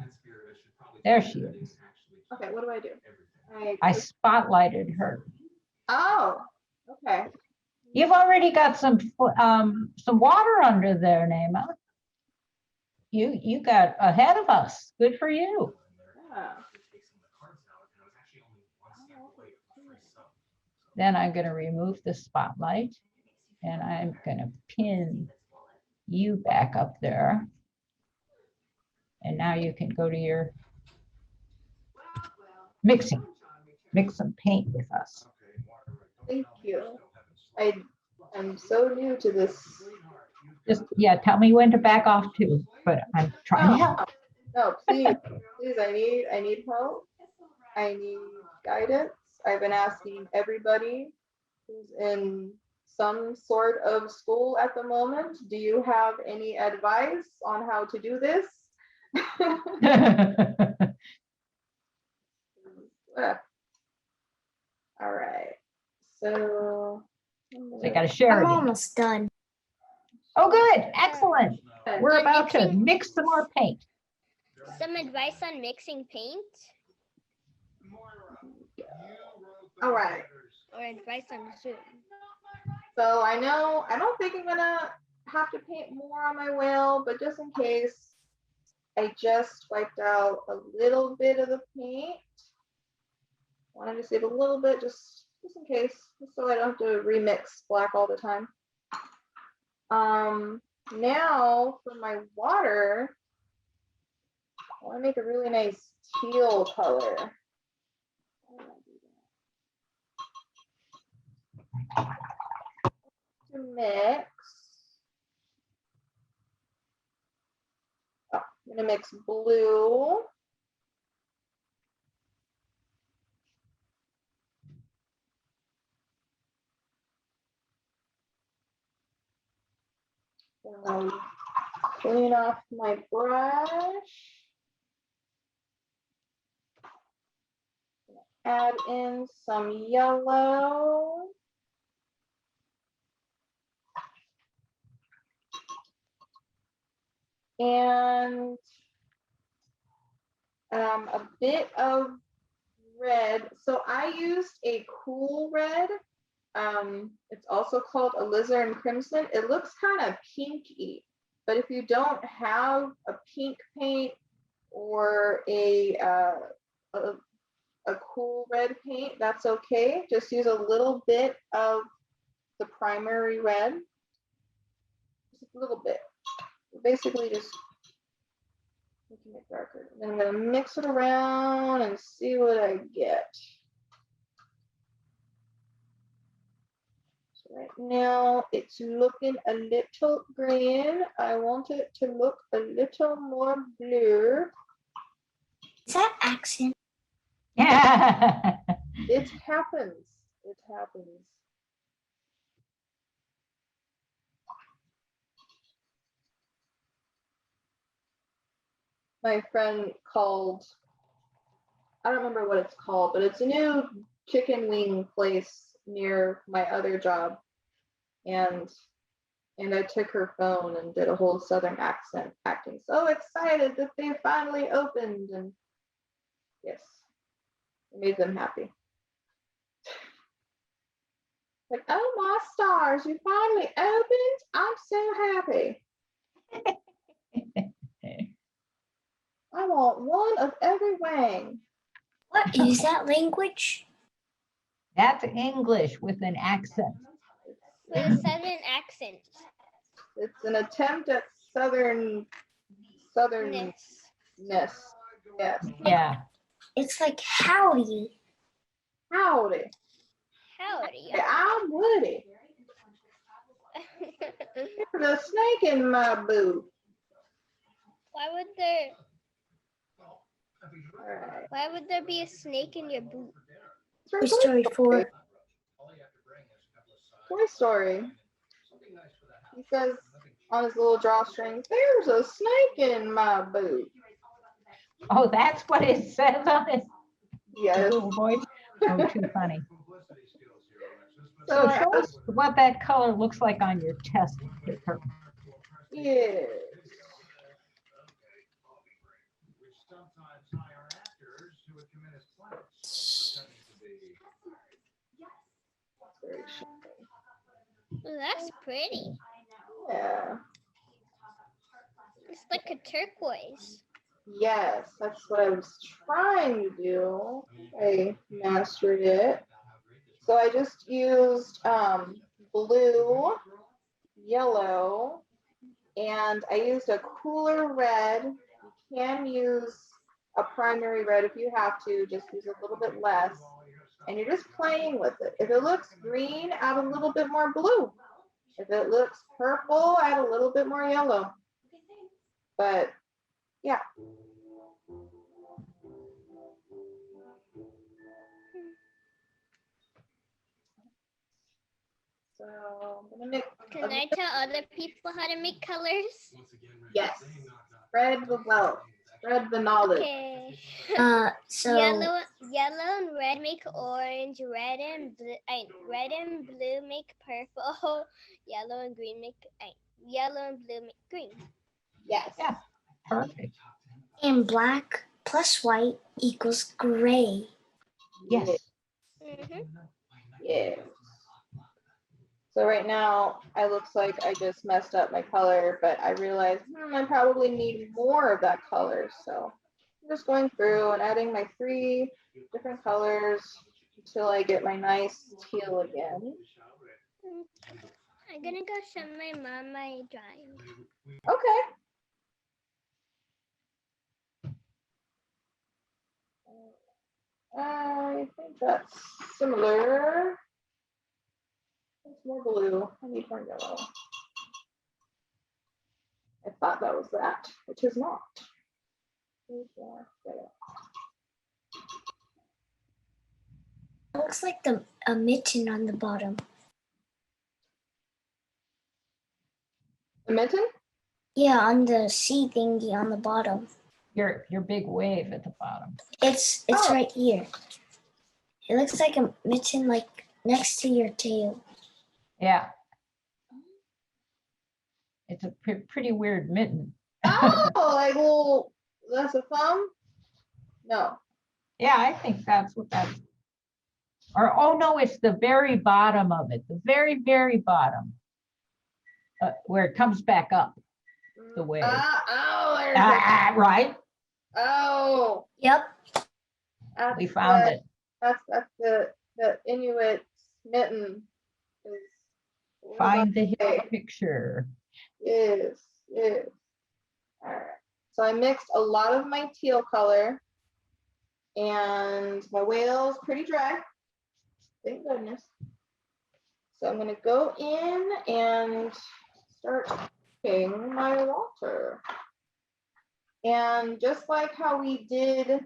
There she is. Okay, what do I do? I spotlighted her. Oh, okay. You've already got some water under there, Naima. You got ahead of us. Good for you. Yeah. Then I'm going to remove the spotlight and I'm going to pin you back up there. And now you can go to your mixing. Mix some paint with us. Thank you. I'm so new to this. Just, yeah, tell me when to back off too, but I'm trying to help. No, please, I need help. I need guidance. I've been asking everybody who's in some sort of school at the moment, do you have any advice on how to do this? All right. So I got to share I'm it. almost done. Oh, good. Excellent. We're On about to mixing- mix some more paint. Some advice on mixing paint all right. or advice on Zoom. So I don't think I'm gonna have to paint more on my whale, but just in case, I just wiped out a little bit of the paint. Want to just leave a little bit, just in case, just so I don't have to remix black all the time. Now for my water, I want to make a really nice teal color. To mix. Oh, I'm gonna mix blue. Clean off my brush. Add in some yellow. And a bit of red. So I used a cool red. It's also called alizarin crimson. It looks kind of pinky, but if you don't have a pink paint or a cool red paint, that's okay. Just use a little bit of the primary red, just a little bit. Basically, just making it darker. Then I'm gonna mix it around and see what I get. So right now it's looking a little green. I want it to look a little more blue. Is that accent? It happens. It happens. My friend called, I don't remember what it's called, but it's a new chicken wing place near my other job. And I took her phone and did a whole Southern accent, acting so excited that they finally opened. And yes, it made them happy. Like, oh my stars, you finally opened. I'm so happy. I want one of every wing. What is that language? That's English with an accent. With a southern accent. It's an attempt at southernness. Yes. Yeah. It's like howdy. Howdy. Howdy. Hey, I'm Woody. There's a snake in my boot. Why would there? All right. Why would there be a snake in your boot? It's from Toy Story 4. Toy Story. He says on his little drawstring, "There's a snake in my boot." Oh, that's what it says on his Yes. little voice. Oh, too funny. So So show us what that color looks like on your test paper. yeah. Very shiny. Oh, that's pretty. Yeah. It's like a turquoise. Yes, that's what I was trying to do. I mastered it. So I just used blue, yellow, and I used a cooler red. You can use a primary red if you have to, just use a little bit less. And you're just playing with it. If it looks green, add a little bit more blue. If it looks purple, add a little bit more yellow. But yeah. So I'm gonna make. Can I tell other people how to make colors? Yes. Spread the wealth. Spread the knowledge. Okay. So Yellow and red make orange. Red and blue make purple. Yellow and blue make green. Yes. Yeah. Perfect. and black plus white equals gray. Yes. Mhm. Yeah. So right now, it looks like I just messed up my color, but I realized I probably need more of that color. So I'm just going through and adding my 3 different colors until I get my nice teal again. I'm gonna go show my mom my drawing. Okay. I think that's similar. It's more blue. I need more yellow. I thought that was that, which is not. It looks like a mitten on the bottom. A mitten? Yeah, on the C thingy on the bottom. Your big wave at the bottom. It's Oh. right here. It looks like a mitten, like next to your tail. Yeah. It's a pretty weird mitten. Oh, like well, that's a thumb? No. Yeah, I think that's what that's. Or oh no, it's the very bottom of it. The very, very bottom. Where it comes back up the wave. Oh, there's that. Right? Oh. Yep. That's We found it. That's the Inuit mitten. Is Find the okay. picture. Yes. All right. So I mixed a lot of my teal color, and my whale's pretty dry. Thank goodness. So I'm gonna go in and start picking my water. And just like how we did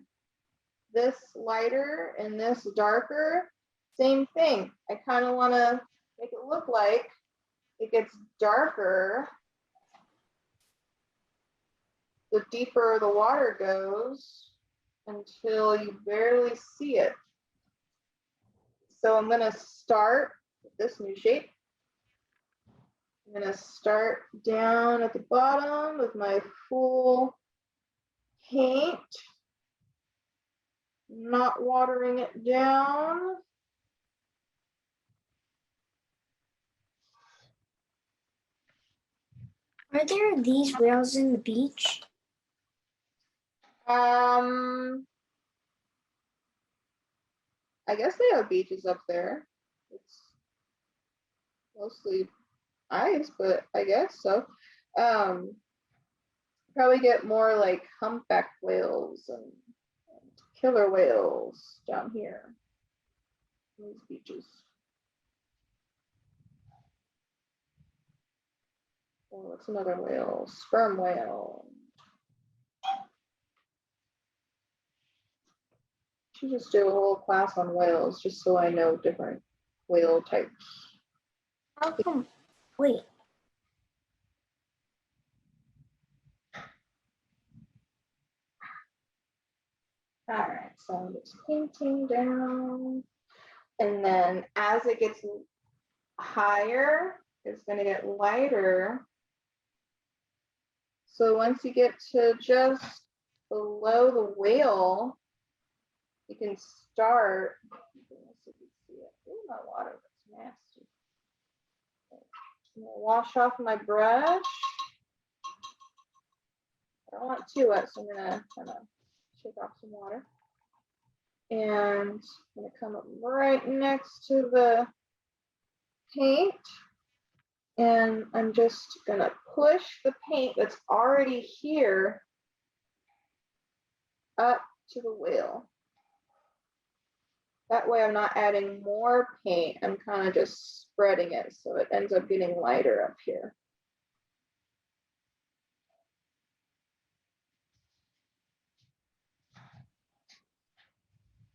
this lighter and this darker, same thing. I kind of want to make it look like it gets darker the deeper the water goes until you barely see it. So I'm going to start with this new shape. I'm going to start down at the bottom with my full paint, not watering it down. Are there these whales in the beach? I guess they have beaches up there. It's mostly ice, but I guess so. Probably get more like humpback whales and killer whales down here. These beaches. Oh, what's another whale? Sperm whale. should just do a whole class on whales just so I know different whale types. How come? Wait. All right, so I'm just painting down. And then as it gets higher, it's going to get lighter. So once you get to just below the whale, you can start. Ooh, my water looks nasty. I'm gonna wash off my brush. I don't want it too wet, so I'm gonna kind of shake off some water. And I'm gonna come up right next to the paint. And I'm just gonna push the paint that's already here up to the whale. That way I'm not adding more paint, I'm kind of just spreading it so it ends up getting lighter up here.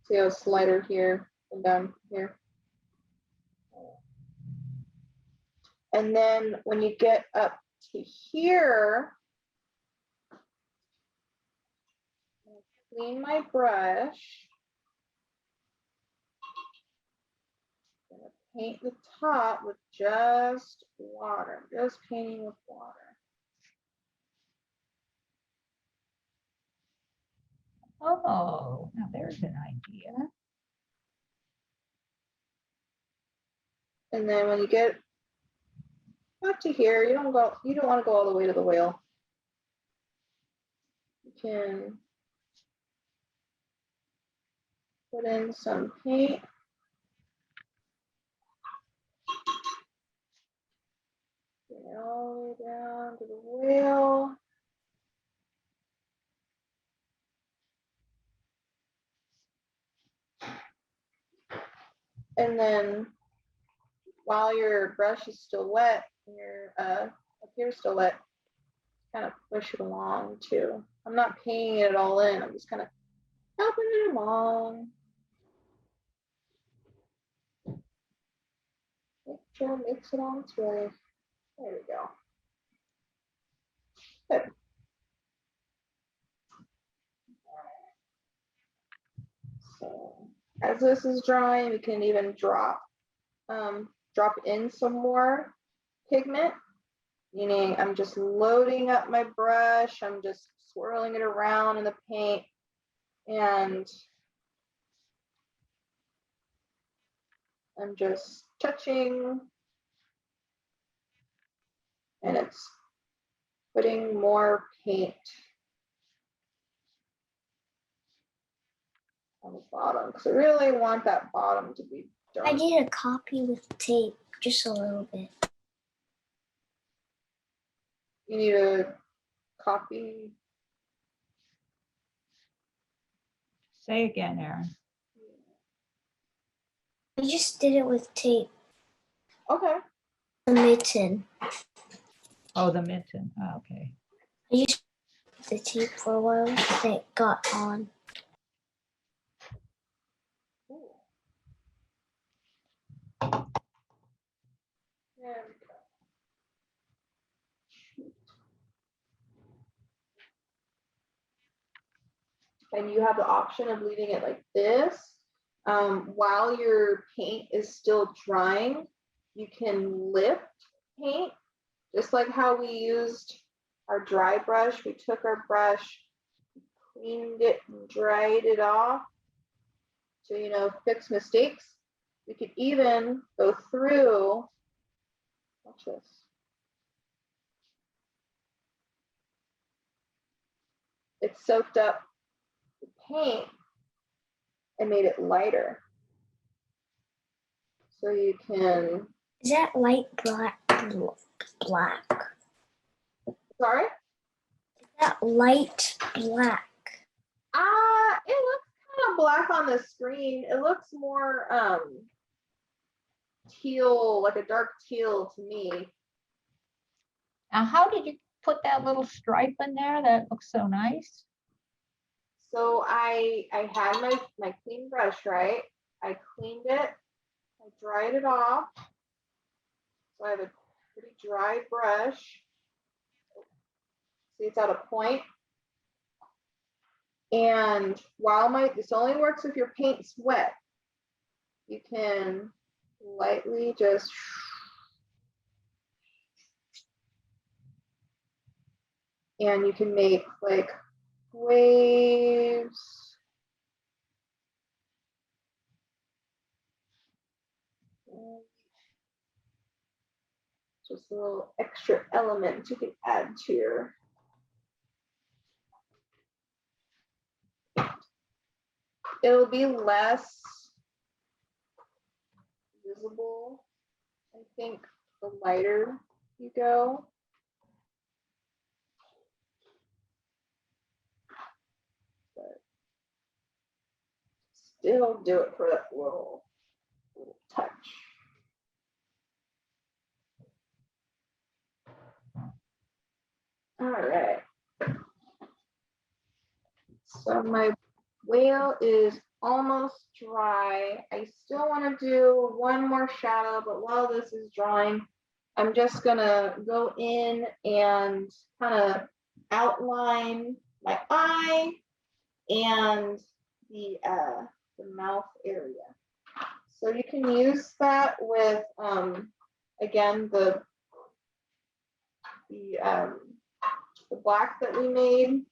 See how it's lighter here and down here. And then when you get up to here, clean my brush. I'm gonna paint the top with just water, just painting with water. Oh, now there's an idea. And then when you get up to here, you don't want to go all the way to the whale. You can put in some paint. Bring it all the way down to the whale. And then while your brush is still wet, your up here is still wet, kind of push it along too. I'm not painting it all in, I'm just kind of helping it along. Make sure it makes it on its way. There we go. Good. So as this is drying, we can even drop in some more pigment, meaning I'm just loading up my brush, I'm just swirling it around in the paint, and I'm just touching, and it's putting more paint on the bottom because I really want that bottom to be dark. I did a copy with tape, just a little bit. You need a copy. Say again, Erin. I just did it with tape. Okay. The mitten. Oh, the mitten. Oh, okay. I used the tape for a while and it got on. There we go. And you have the option of leaving it like this. While your paint is still drying, you can lift paint, just like how we used our dry brush. We took our brush, cleaned it, and dried it off to, fix mistakes. We could even go through, watch this. It soaked up the paint and made it lighter. So you can. Is that light black? Black. Sorry? Is that light black? It looks kind of black on the screen. It looks more teal, like a dark teal to me. Now, how did you put that little stripe in there? That looks so nice. So I had my clean brush, right? I cleaned it, I dried it off. So I have a pretty dry brush. See, it's at a point. And while this only works if your paint's wet, you can lightly just, and you can make like waves. Just a little extra element you can add to your. It'll be less visible, I think, the lighter you go. But still do it for that little touch. All right. So my whale is almost dry. I still want to do one more shadow, but while this is drying, I'm just gonna go in and kind of outline my eye and the mouth area. So you can use that with again the black that we made.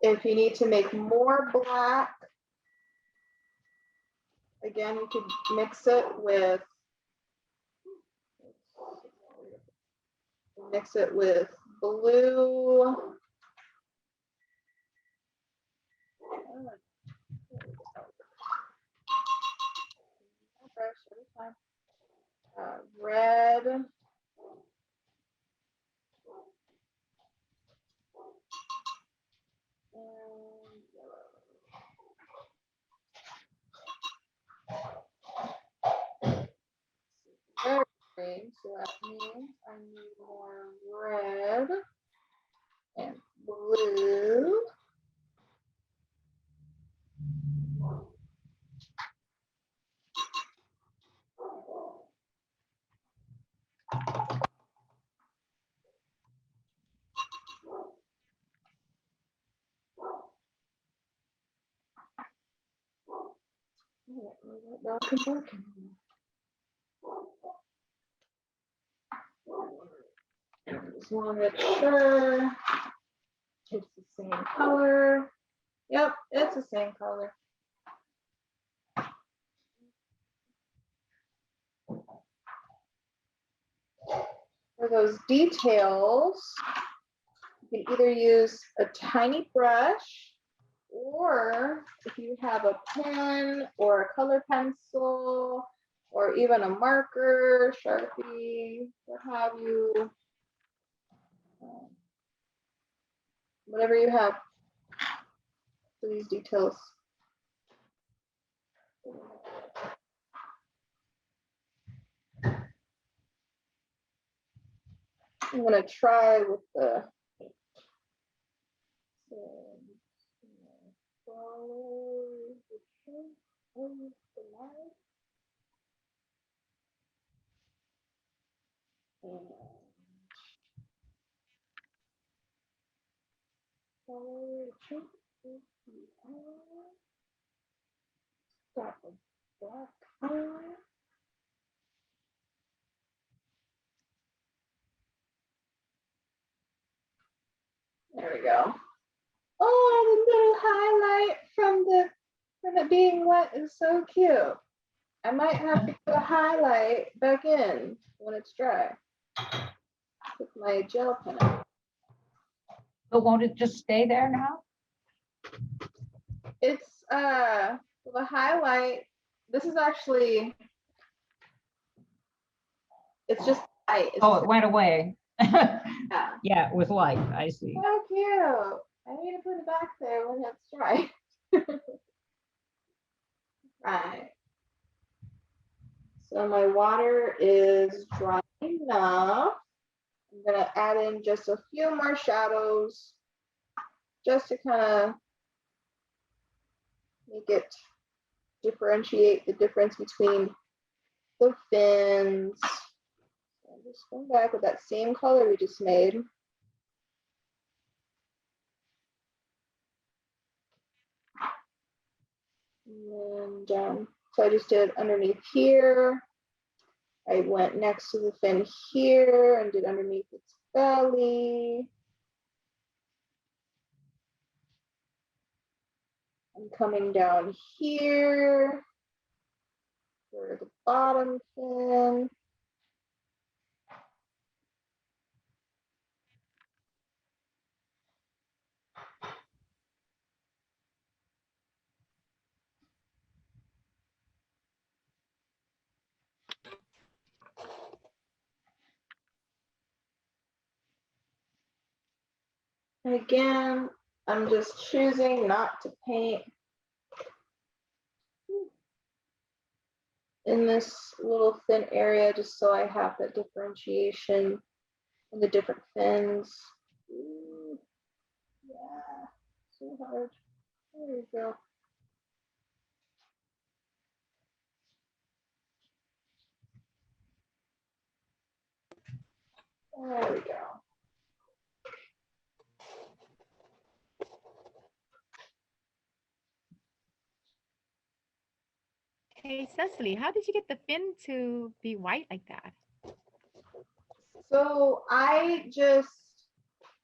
If you need to make more black, again, you could mix it with blue. Red. And yellow. Very green, so that means I need more red and blue. Just want to make sure it's the same color. Yep, it's the same color. For those details, you can either use a tiny brush, or if you have a pen or a color pencil, or even a marker, Sharpie, what have you, whatever you have for these details. I'm going to try with the there we go. Oh, the little highlight from it being wet is so cute. I might have to put a highlight back in when it's dry with my gel pen. But won't it just stay there now? It's the highlight. This is actually, it's just light. It's Oh, it went away. yeah. Yeah, it was light. I see. So cute. I need to put it back there when it's dry. Right. So my water is dry enough. I'm gonna add in just a few more shadows just to kind of make it differentiate the difference between the fins. So I'm just going back with that same color we just made. And so I just did underneath here. I went next to the fin here and did underneath its belly. I'm coming down here for the bottom fin. And again, I'm just choosing not to paint in this little thin area just so I have that differentiation in the different fins. Ooh, yeah, so hard. There we go. There we go. Hey, Cecily, how did you get the fin to be white like that? So I just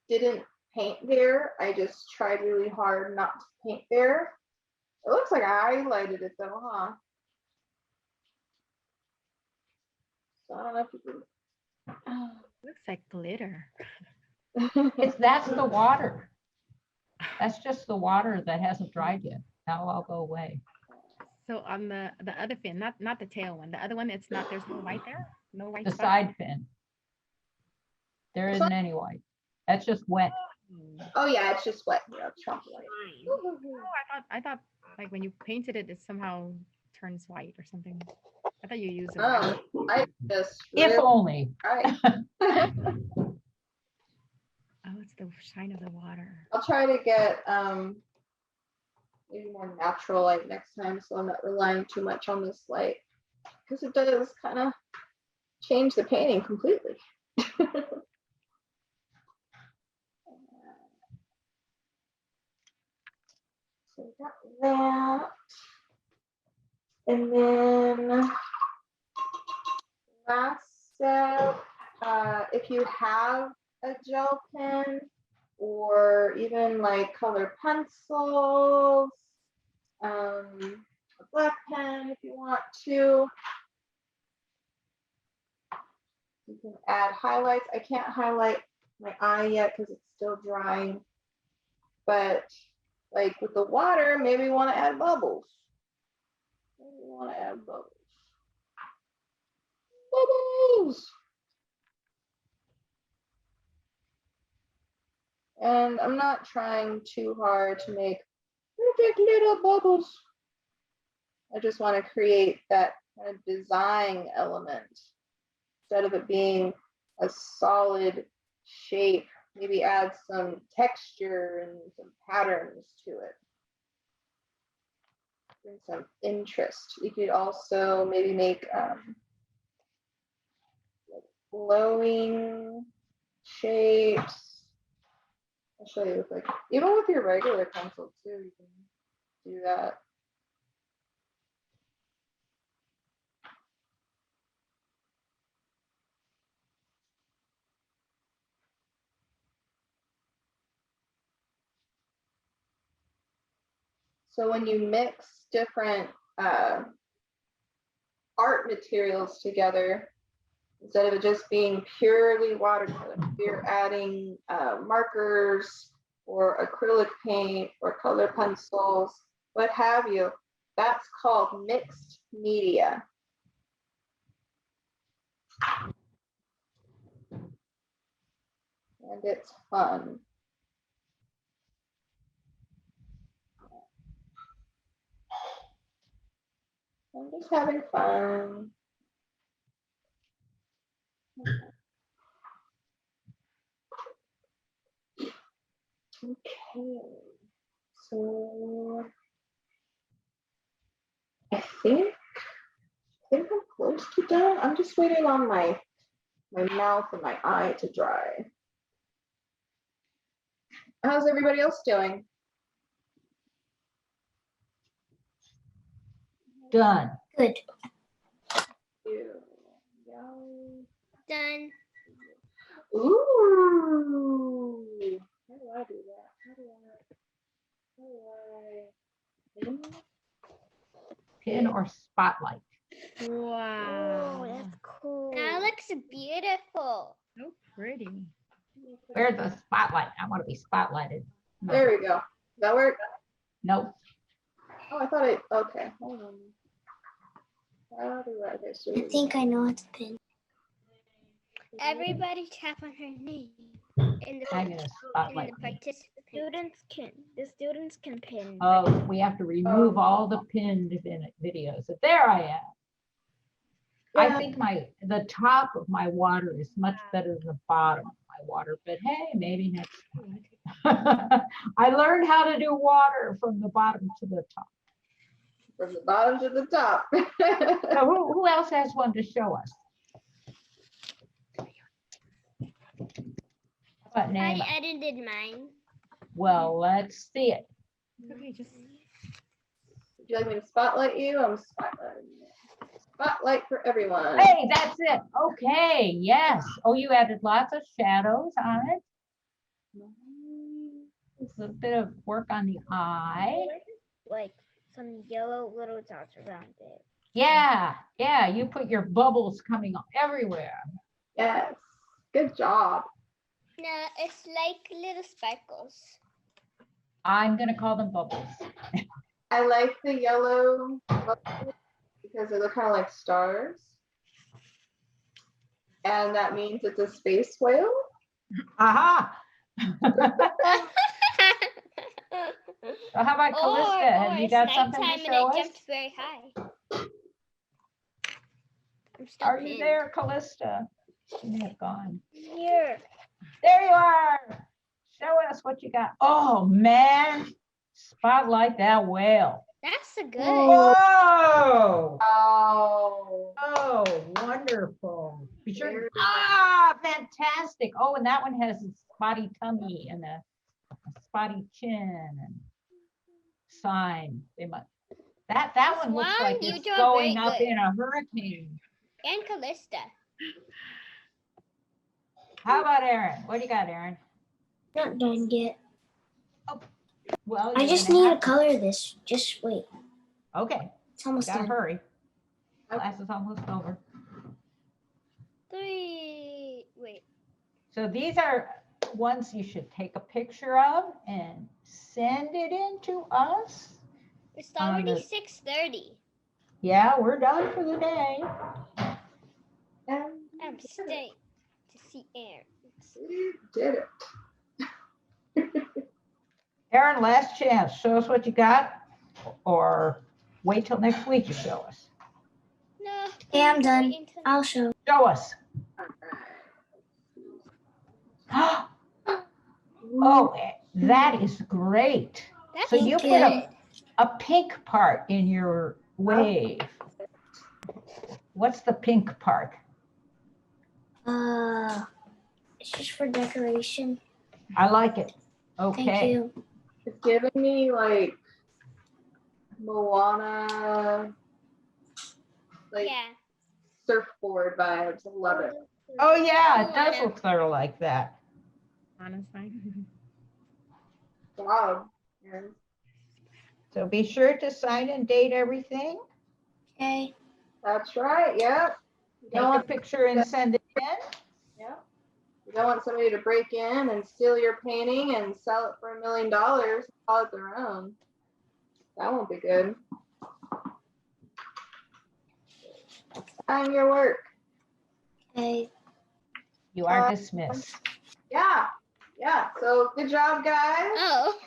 didn't paint there. I just tried really hard not to paint there. It looks like I highlighted it though, huh? So I don't know if you Looks like glitter. That's the water. That's just the water that hasn't dried yet. That'll all go away. So on the other fin, not the tail one, the other one, it's not, there's no white there? No white The spots? side fin. There isn't any white. That's just wet. Oh yeah, it's just wet. Yeah, it's chocolate. Oh, I thought like when you painted it, it somehow turns white or something. I thought you used it. Oh, I just If really only. tried. Oh, it's the shine of the water. I'll try to get maybe more natural light next time so I'm not relying too much on this light because it does kind of change the painting completely. So we got that. And then last step, if you have a gel pen or even like color pencils, a black pen if you want to. You can add highlights. I can't highlight my eye yet because it's still drying. But like with the water, maybe you want to add bubbles. Maybe you want to add bubbles. Bubbles! And I'm not trying too hard to make perfect little bubbles. I just want to create that kind of design element instead of it being a solid shape. Maybe add some texture and some patterns to it. Bring some interest. You could also maybe make like glowing shapes. I'll show you with like, even with your regular pencil too, you can do that. So when you mix different art materials together, instead of it just being purely watercolor, if you're adding markers or acrylic paint or color pencils, what have you, that's called mixed media. And it's fun. I'm just having fun. Okay, so think I'm close to done. I'm just waiting on my mouth and my eye to dry. How's everybody else doing? Done. Good. Done. Ooh. How do I do that? Pin or spotlight. Wow. Oh, that's cool. That looks beautiful. So pretty. Where's the spotlight? I want to be spotlighted. No. There we go. Does that work? Nope. Oh, I thought it. Okay, hold on. How do I do I think I know how to pin. Everybody tap on her name in the I'm gonna spotlight me. participant. The students can pin. Oh, we have to remove all the pinned videos. So there I am. I Yeah. think the top of my water is much better than the bottom of my water, but hey, maybe next time. I learned how to do water from the bottom to the top. From the bottom to the top. So who else has one to show us? What name? I edited mine. Well, let's see it. Okay, just Would you like me to spotlight you? I'm spotlighting you. Spotlight for everyone. Hey, that's it. Okay, yes. Oh, you added lots of shadows on it. A little bit of work on the eye. Like some yellow little dots around it. Yeah, you put your bubbles coming up everywhere. Yes. Good job. No, it's like little sparkles. I'm gonna call them bubbles. I like the yellow bubbles because they look kind of like stars. And that means it's a space whale. Aha! So how about Callista? Have you it's got something nighttime to and show it us? jumped very high. I'm still Are you pinned. there, Callista? She may have gone. Here. There you are. Show us what you got. Oh man, spotlight that whale. That's a good. Whoa! Oh. Oh, wonderful. Be sure. Very Fantastic. Oh, and that one has a spotty tummy and a spotty chin and sign. They must. That one looks One, like you it's do it going very up good. in a hurricane. And Callista. How about Aaron? What do you got, Aaron? Not done yet. Well, I you're just gonna need to have color this. Just wait. Okay, It's almost gotta done. hurry. Class is almost over. 3. Wait. So these are ones you should take a picture of and send it in to us. It's On already the- 6:30. Yeah, we're done for the day. And I'm staying to see Aaron. we did it. Aaron, last chance. Show us what you got, or wait till next week to show us. No. Okay, I'm please done. wait until- I'll show. Show us. Oh, that is great. That's So you Thank put you. a pink part in your wave. What's the pink part? It's just for decoration. I like it. Thank Okay. you. It's giving me like Moana, like Yeah. surfboard vibes. I love it. Oh yeah, it does Moana. look sort of like that. honestly. Wow. Aaron. So be sure to sign and date everything. Okay. That's right. Yep. You Take don't a want, picture and send it in. yep. You don't want somebody to break in and steal your painting and sell it for $1 million. Call it their own. That won't be good. Sign your work. Okay. You are dismissed. Yeah. Yeah. So good job, guys. Oh.